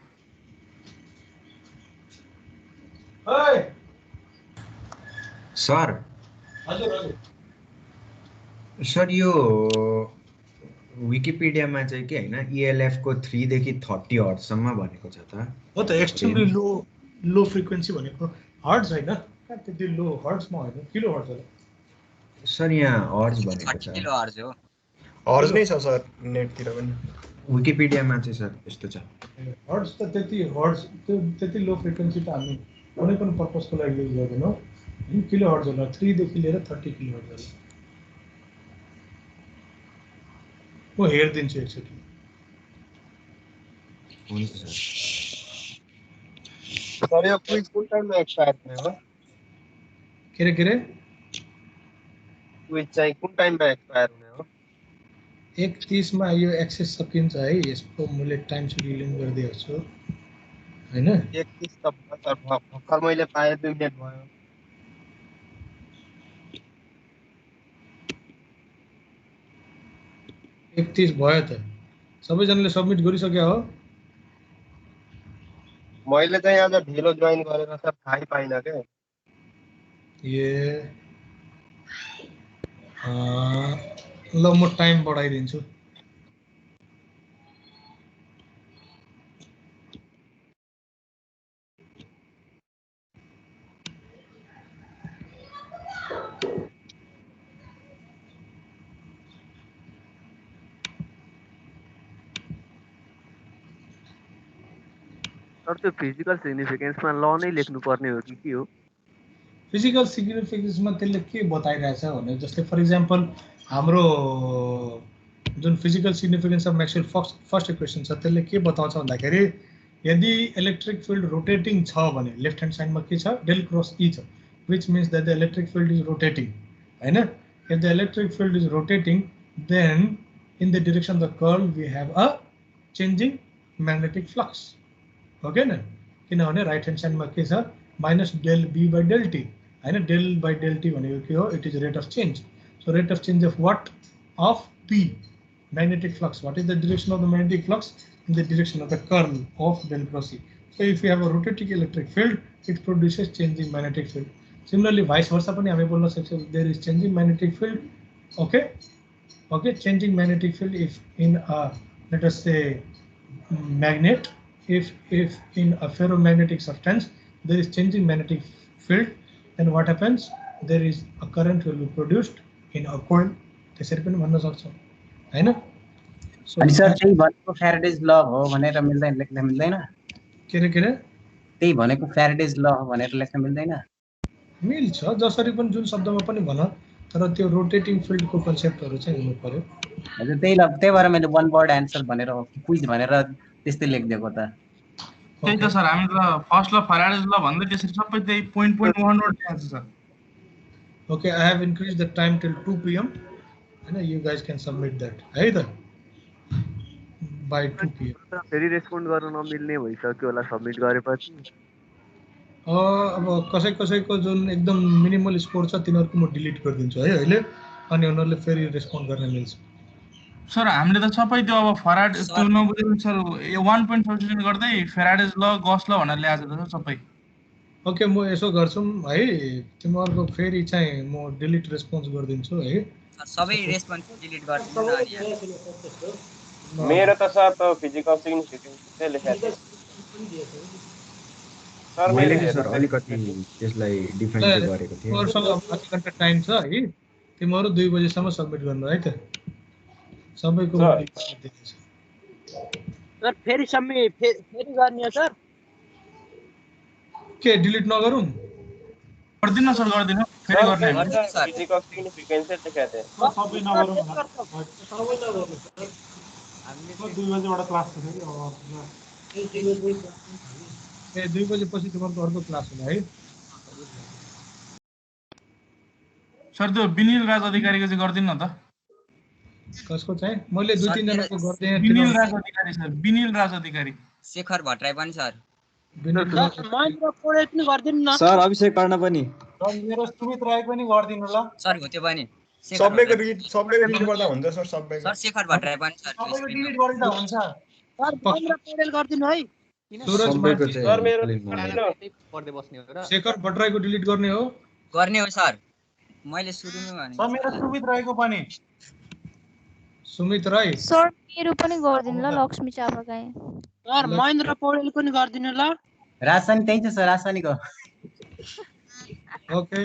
सर हजुर हजुर सर यो विकिपिडियामा चाहिँ के हैन ELF को 3 देखि 30 हर्ट्जसम्म भनेको छ त हो त। एक्सट्रिमली लो फ्रिक्वेन्सी भनेको हर्ट्ज हैन त्यति लो हर्ट्जमा होइन किलोहर्ट्ज होला। सर यहाँ हर्ट्ज भनेको छ। किलोहर्ट्ज हो। हर्ट्ज नै छ सर नेटतिर पनि। विकिपिडियामा चाहिँ सर यस्तो छ। हर्ट्ज त त्यति लो फ्रिक्वेन्सी त हामी कुनै पनि पर्पसको लागि युज गर्दैनौँ। किलोहर्ट्ज होला 3 देखि लिएर 30 किलोहर्ट्ज होला। म हेर्दिन्छु एकचोटि। हुन्छ सर। सर यो क्विज कुन टाइममा एक्सपायर हुने हो? के रे क्विज चाहिँ कुन टाइममा एक्सपायर हुने हो? 31 मा यो एक्सेस सकिन्छ है। यसको मैले टाइम सेड्युल लिङ्क गरिदिएको छु हैन। 31 त सर भर्खर मैले पाएँ 2 मिनेट भयो। भयो त सबैजनाले सबमिट गरिसक्यो हो? मैले चाहिँ आज ढिलो जोइन गरेर सर थाहै पाइनँ के। ल म टाइम बढाइदिन्छु। सर त्यो फिजिकल सिग्निफिकेन्समा ल नै लेख्नुपर्ने हो कि के हो? फिजिकल सिग्निफिकेन्समा त्यसले के बताइरहेछ भने जस्तै फर इक्जाम्पल हाम्रो जुन physical significance of Maxwell first equation छ त्यसले के बताउँछ भन्दाखेरि यदि इलेक्ट्रिक फिल्ड रोटेटिङ छ भने लेफ्ट ह्यान्ड साइडमा के छ डेल क्रस E छ which means that the electric field is rotating हैन। If the electric field is rotating then in the direction of the curl we have a changing magnetic flux हो कि न। किनभने right hand साइडमा के छ minus del B by del T हैन। Del by del T भनेको के हो it is rate of change. So rate of change of what of P magnetic flux. What is the direction of the magnetic flux? In the direction of the curl of del cross E. So if you have a rotating electric field, it produces changing magnetic field. Similarly, vice versa पनि हामी बोल्न सक्छौँ there is changing magnetic field. Okay, changing magnetic field if in a let us say magnet, if in a ferromagnetic substance there is changing magnetic field, then what happens? There is a current will be produced in a coil. त्यसरी पनि भन्न सक्छौँ हैन। अनि sir त्यही भनेको Faraday's ल हो भनेर मिल्दैन लेख्न मिल्दैन? के रे त्यही भनेको फ्याराडेज ल हो भनेर लेख्न मिल्दैन? मिल्छ जसरी पनि जुन शब्दमा पनि भन तर त्यो रोटेटिङ फिल्डको कन्सेप्टहरु चाहिँ हुनु पर्यो। हजुर त्यही भएर मैले वन वर्ड आन्सर भनेर क्विज भनेर त्यस्तै लेख्दिएको त। त्यही त सर हामी त फर्स्ट ल फ्याराडेज ल भन्दै त्यसरी सबै त्यही 0.1 वर्ड आउँछ sir. Okay, I have increased the time till 2 p.m. and you guys can submit that. Either by 2 p.m. फेरि रेस्पोन्ड गर्न नमिल्ने भइसक्यो होला सबमिट गरेपछि। अब कसैको जुन एकदम मिनिमल स्कोर छ तिनीहरूको म डिलिट गरिदिन्छु है अहिले, अनि उनीहरूले फेरि रेस्पोन्ड गर्न मिल्छ। सर हामीले त सबै त्यो अब फराड त्यो नबुझेको सर 1 सब्स्टिट्युट गर्दै फेराडेज ल गस ल भनेर ल्याएको छ सर सबै। ओके, म यसो गर्छु है, तिमीहरूको फेरि चाहिँ म डिलिट रेस्पोन्स गरिदिन्छु है। सबै रेस्पोन्स डिलिट गरिदिनु न अनि मेरो त सर त फिजिकल सिग्निफिकेन्स लेखेको थियो सर। मैले चाहिँ सर अलिकति त्यसलाई डिफाइन चाहिँ गरेको थिएँ। तिमीहरूसँग आधा घन्टा टाइम छ है, तिमीहरू 2 बजेसम्म सबमिट गर्नु है त सबैको। सर फेरि सबमिट फेरि गर्ने हो सर? के डिलिट नगरौँ? गर्दिन सर, गर्दिन फेरि गर्ने सर फिजिकल सिग्निफिकेन्स लेखेको थियो। सबै नगरौँ न, सबै नगरौँ सर। हामी 2 बजेबाट क्लास छ फेरि अब। ए 2 बजेपछि तिमीहरूको अर्को क्लास होला है। सर त्यो विनिल राज अधिकारीको चाहिँ गर्दिन न त। कसको चाहिँ? मैले 2-3 जनाको गर्दै। विनिल राज अधिकारी सर, विनिल राज अधिकारी। शेखर भट्टराई पनि सर। महेन्द्र पौडेल पनि गर्दिनु न सर। अभिषेक कर्ण पनि सर। मेरो सुमित राई पनि गरिदिनु ल सर। हो त्यो पनि सबैको डिलिट गर्दा हुन्छ सर। सबैको सर शेखर भट्टराई पनि सर। सबैको डिलिट गरिदा हुन्छ सर। महेन्द्र पौडेल गरिदिनु है। सबैको चाहिँ पढ्दै बस्ने हो र। शेखर भट्टराईको डिलिट गर्ने हो? गर्ने हो सर। मैले सुरुमै भने सर मेरो सुमित राईको पनि। सुमित राई सर मेरो पनि गरिदिनु ल, लक्ष्मी चापागाई। सर महेन्द्र पौडेल पनि गरिदिनु ल। राजधानी त्यही छ सर, राजधानीको। Okay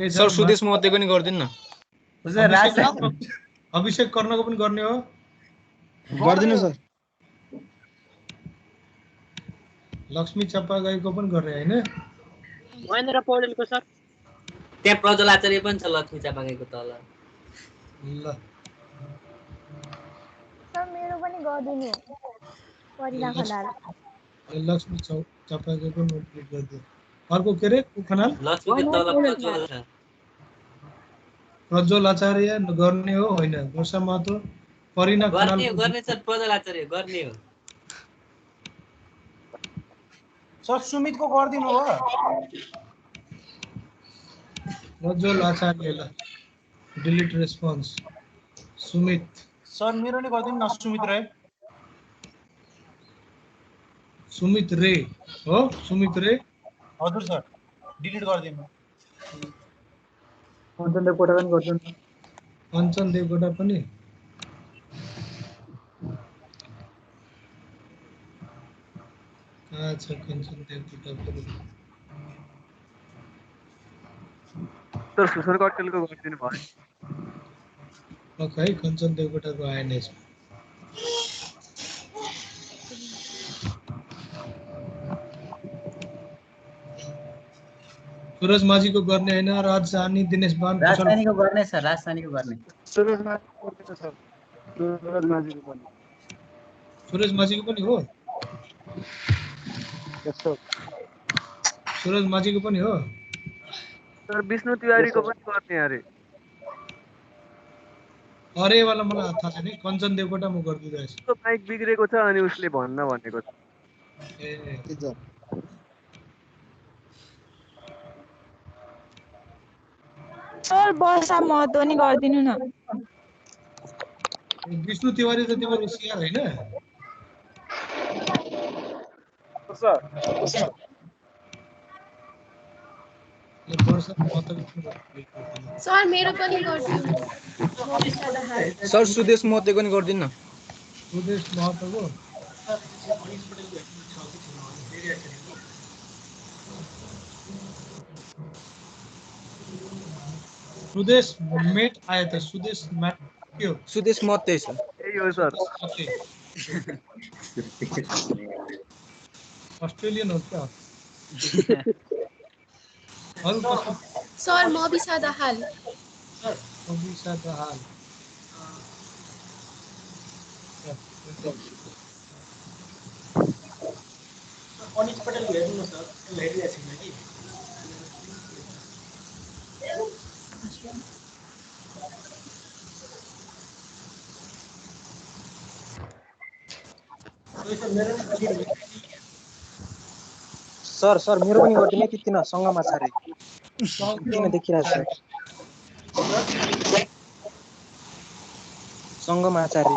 sir. सुदेश महतो पनि गरिदिनु न। अभिषेक कर्णको पनि गर्ने हो? गरिदिनु सर। लक्ष्मी चापागाईको पनि गर्ने हैन? महेन्द्र पौडेलको सर। त्यहाँ प्रज्वल आचार्य पनि छ लक्ष्मी चापागाईको तल। ल सर मेरो पनि गरिदिनु परिना खनाल। लक्ष्मी चापागाईको नोटिफिकेट गरिदियो। अर्को के रे? खनाल लक्ष्मीको तल प्रज्वल छ। प्रज्वल आचार्य गर्ने हो? होइन। वर्षा महतो, परिना खनाल गर्ने सर। प्रज्वल आचार्य गर्ने हो सर। सुमितको गरिदिनु हो? प्रज्वल आचार्य ल डिलिट रेस्पोन्स। सुमित सर मेरो नि गरिदिनु न, सुमित राई। सुमित रे हो? सुमित रे हजुर सर, डिलिट गरिदिनु। कञ्चन देवकोटा पनि गरिदिनु। कञ्चन देवकोटा पनि। अच्छा, कञ्चन देवकोटा पनि। सर सुसन कटेलको गरिदिनु भयो। ओके, कञ्चन देवकोटाको आएन यसमा। सुरज माझीको गर्ने हैन? राजधानी दिनेश बान राजधानीको गर्ने सर। राजधानीको गर्ने। सुरज माझीको पनि। सुरज माझीको पनि हो? सुरज माझीको पनि हो? सर विष्णु तिवारीको पनि गर्ने अरे। अरे वाला मलाई थाहा छैन। कञ्चन देवकोटा म गरिदिँदैछु। उसको बाइक बिग्रेको छ अनि उसले भन्न भनेको छ। ए सर वर्षा महतो नि गरिदिनु न। विष्णु तिवारी त तिम्रो सिआर हैन? सर सर मेरो पनि गरिदिनु। सर सुदेश महतो पनि गरिदिनु न। सुदेश महतोको सुदेश मेट आयो त। सुदेश मेट के हो? सुदेश महतो छ। यही हो सर। अस्ट्रेलियन हो क्या? सर मबिसा दाहाल। मबिसा दाहाल। अनित पटेल हेर्नु न सर, हेरिरहेको छैन कि। सर मेरो पनि गरिदिनु है किन सँगमा छ रे किन देखिरहेछ सँगमा छ रे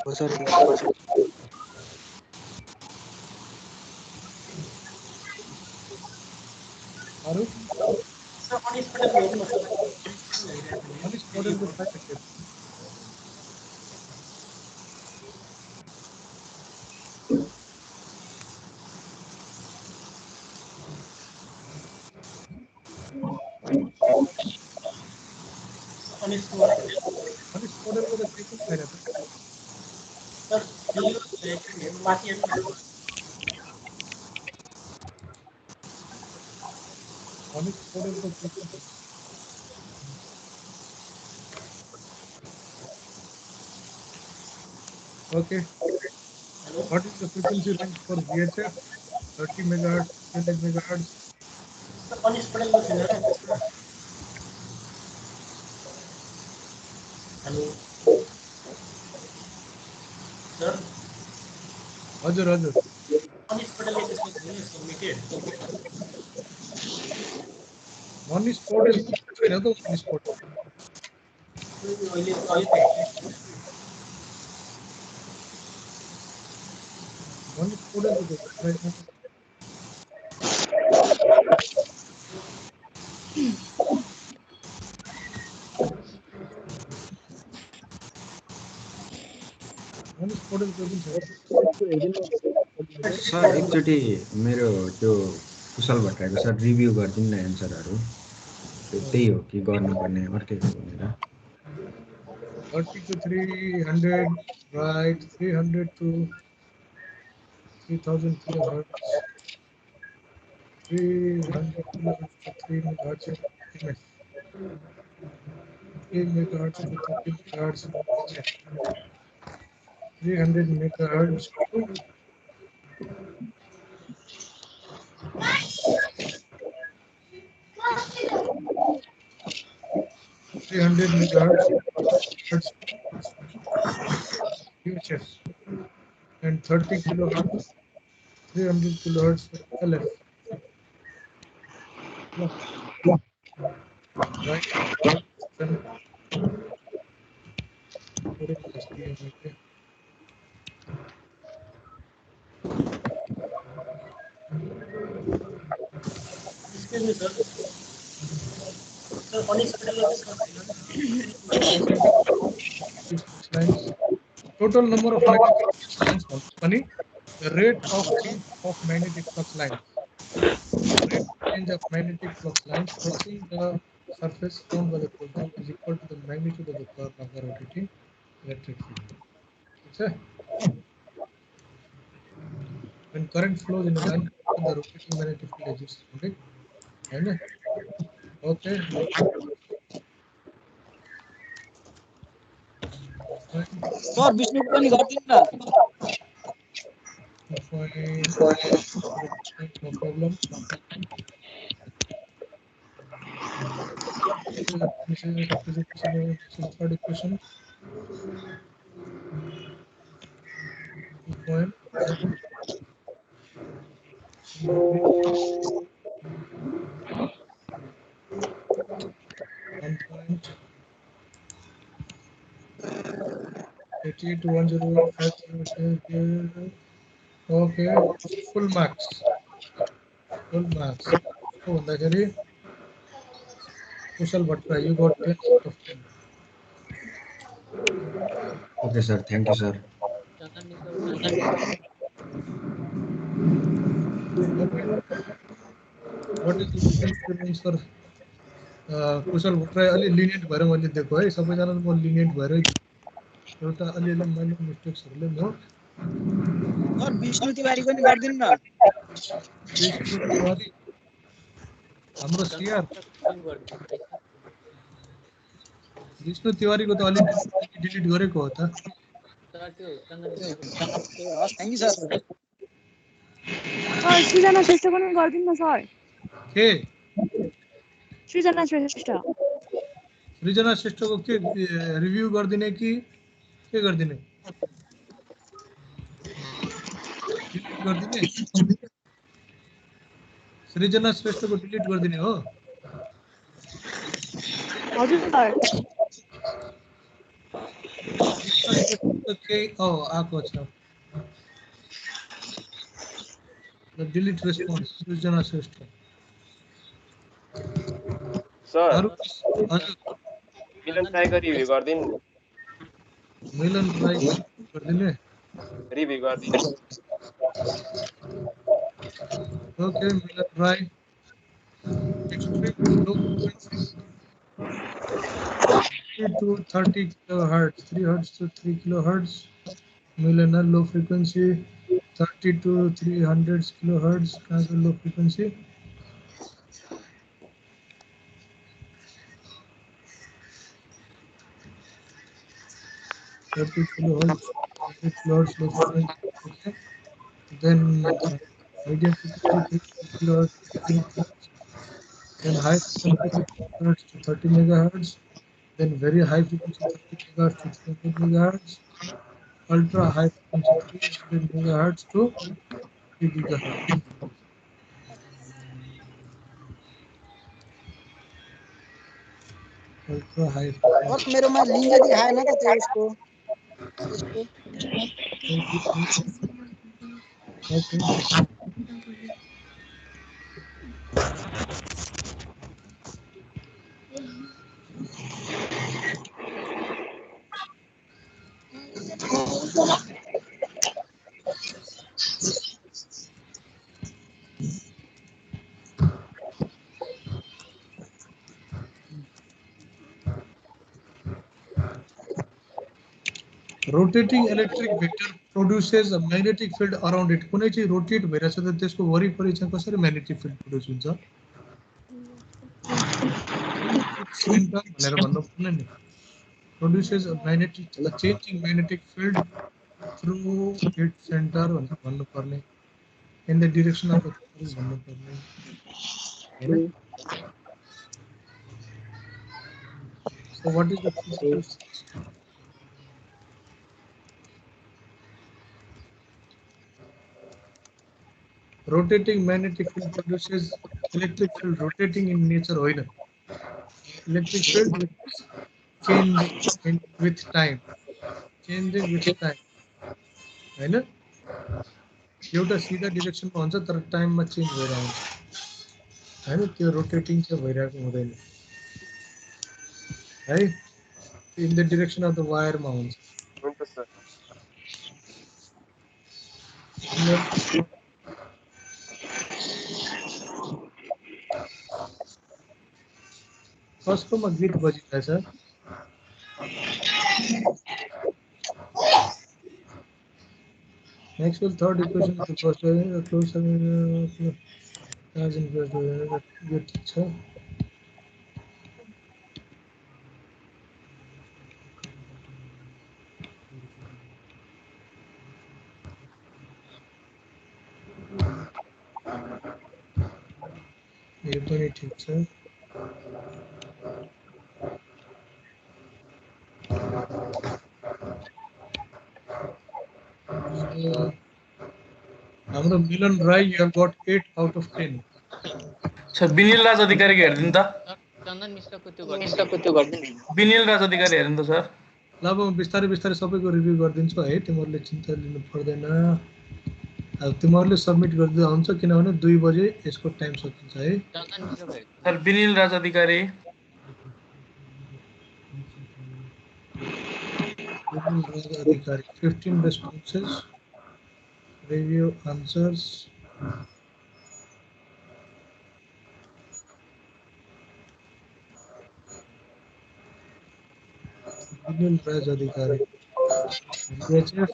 हो सर के अरु अनिस मोडलको छैन के अनिस मोडलको त केही पनि छैन त सर माथि अनिस मोडलको केही पनि छैन Okay. What is the frequency range for VHF? 30 megahertz, 200 megahertz. Hello. Sir. Roger. Monish Podel. Monish Podel. Monish Podel to Monish Podel to sir एकचोटि मेरो त्यो कुशल भट्टराईको सर रिभ्यू गरिदिनु न एन्सरहरू त्यही हो कि गर्नुपर्ने अर्कै हो भनेर 30 to 300 right 300 to 3000 kilohertz 300 kilohertz to 3 megahertz MS 3 megahertz to 30 megahertz 300 megahertz to 300 megahertz UHF and 30 kilohertz 300 kilohertz LF. Right. Then excuse me, sir. Sir, on is lines. Total number of magnetic flux lines. Funny. The rate of change of magnetic flux lines. Rate of change of magnetic flux lines crossing the surface formed by the proton is equal to the magnitude of the curve of the rotating electric field. Okay. When current flows in a line, the rotating magnetic field exists. Okay. Okay. Sir Vishnu पनि गर्दिनु न No problem. This is third equation. 2.7. 1.88 to 10850. Okay, full marks. So, Nagari, Kushal Bhatra, you got 10 out of 10. Okay, sir. Thank you, sir. What is the frequency range for Kushal Bhatra? Ali lenient भएर मैले दिएको है सबैजनाले म lenient भएर एउटा अलिअलि मैले मिस्टेक्सहरुले म सर विष्णु तिवारी पनि गर्दिनु न विष्णु तिवारी हाम्रो सीआर विष्णु तिवारीको त अलि डिलिट गरेको हो त थ्यांक यू सर सर सृजना श्रेष्ठ पनि गरिदिनु न सर के सृजना श्रेष्ठ सृजना श्रेष्ठको के रिभ्यू गर्दिने कि के गर्दिने गरिदिने सृजना श्रेष्ठको डिलिट गरिदिने हो हजुर सर केही आएको छ डिलिट रेस्पोन्स सृजना श्रेष्ठ सर हजुर मिलन राईको रिभ्यू गरिदिनु नि मिलन राई गरिदिने रिभ्यू गरिदिनु okay Milan Rai extreme low frequency to 30 kilohertz 3 hertz to 3 kilohertz Millennial low frequency 30 to 300 kilohertz kind of low frequency 30 kilohertz 100 kilohertz low frequency okay then medium frequency 3 kilohertz to 3 kilohertz then high frequency 3 kilohertz to 30 megahertz then very high frequency 30 megahertz to 300 megahertz ultra high frequency 300 megahertz to 3 gigahertz ultra high बस मेरोमा link देखाएन त त्यो यसको okay rotating electric vector produces a magnetic field around it कुनै चाहिँ rotate भइरहेछ त त्यसको वरिपरि चाहिँ कसरी म्याग्नेटिक फिल्ड प्रोड्युस हुन्छ सेन्टर भनेर भन्नु पर्ने नि produces a changing magnetic field through its center भनेर भन्नु पर्ने in the direction of the भन्नु पर्ने हैन so what is the physical rotating magnetic field produces electric field rotating in nature होइन electric field changing with time हैन एउटा सिधा डिरेक्सनमा हुन्छ तर टाइममा चेन्ज भएर आउँछ हैन त्यो रोटेटिङ चाहिँ भइरहेको हुँदैन है in the direction of the वायरमा हुन्छ हुन्छ सर कसकोमा गीत बजिरहेछ Maxwell third equation is the first closer as in यो ठिक छ यो पनि ठिक छ हाम्रो Milan Rai you have got 8 out of 10 sir Vinil Raj अधिकारीको हेर्दिनु त चन्दन मिश्रको त्यो गर्दिनु विनिल राज अधिकारी हेर्नु त सर ल अब बिस्तारै बिस्तारै सबैको रिभ्यू गरिदिन्छु है तिमीहरूले चिन्ता लिनु पर्दैन अब तिमीहरूले सबमिट गर्दै हुन्छ किनभने 2 बजे यसको टाइम सकिन्छ है sir Vinil Raj Adhikari 15 responses review answers Dipoles Raj Adhikari VHF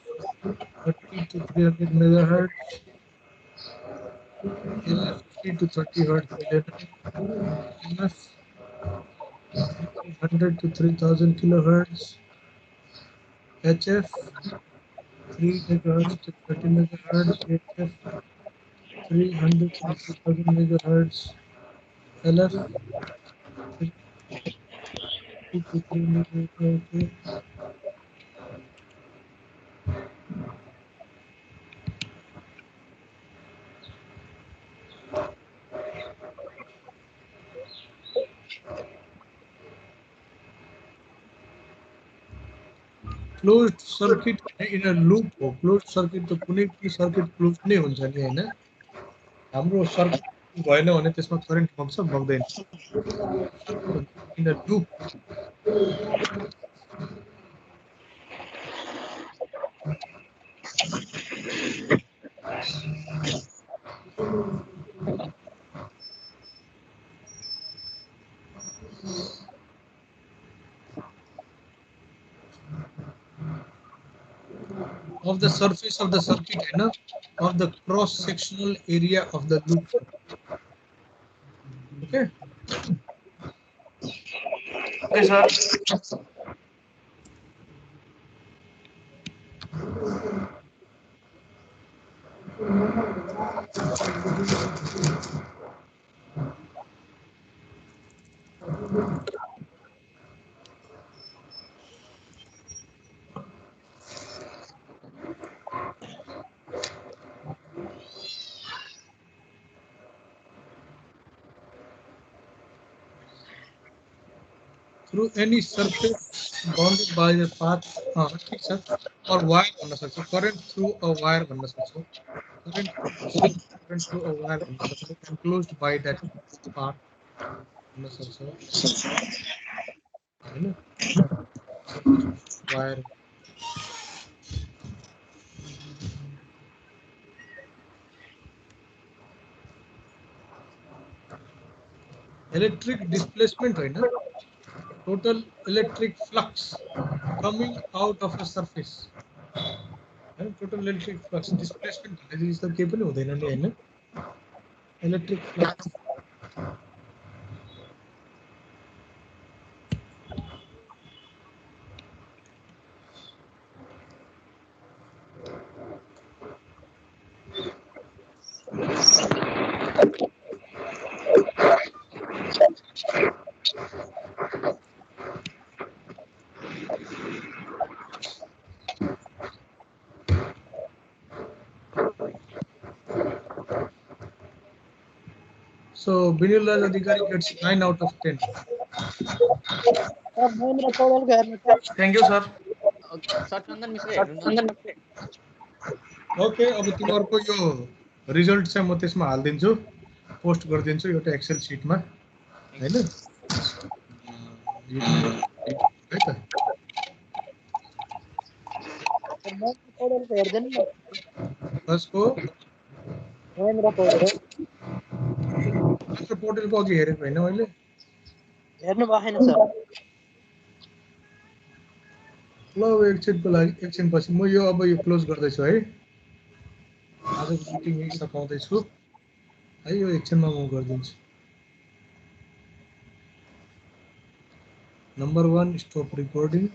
30 to 300 megahertz 50 to 30 hertz EMF 300 to 3000 kilohertz HF 3 megahertz to 30 megahertz VHF 300 to 3000 megahertz LF 2 to 3 megahertz closed circuit in a loop हो closed circuit त कुनै पनि circuit close नै हुन्छ नि हैन हाम्रो circuit भएन भने त्यसमा करेन्ट बग्छ बग्दैन in a loop of the surface of the circuit है ना of the cross sectional area of the loop okay sir through any surface bounded by the path ठीक छ or wire भन्न सक्छौ current through a wire भन्न सक्छौ current through a wire भन्न सक्छौ enclosed by that path भन्न सक्छौ हैन wire electric displacement होइन total electric flux coming out of a surface and total electric flux displacement भनेपछि त केही पनि हुँदैन नि हैन electric flux So Binulal Adhikari gets 9 out of 10. Thank you sir. Sir चन्दन मिसले हेर्नु Okay, अब तिमीहरुको यो रिजल्ट चाहिँ म त्यसमा हाल्दिन्छु पोस्ट गरिदिन्छु एउटा एक्सेल सिटमा हैन है त कसको मात्र पोर्टलको अघि हेरेको हैन मैले हेर्नु भएन सर ल एकछिनको लागि एकछिनपछि म यो अब यो क्लोज गर्दैछु है आजको मिटिङ यही सकाउँदैछु है यो एकछिनमा म गरिदिन्छु नम्बर 1 स्टप रिकॉर्डिंग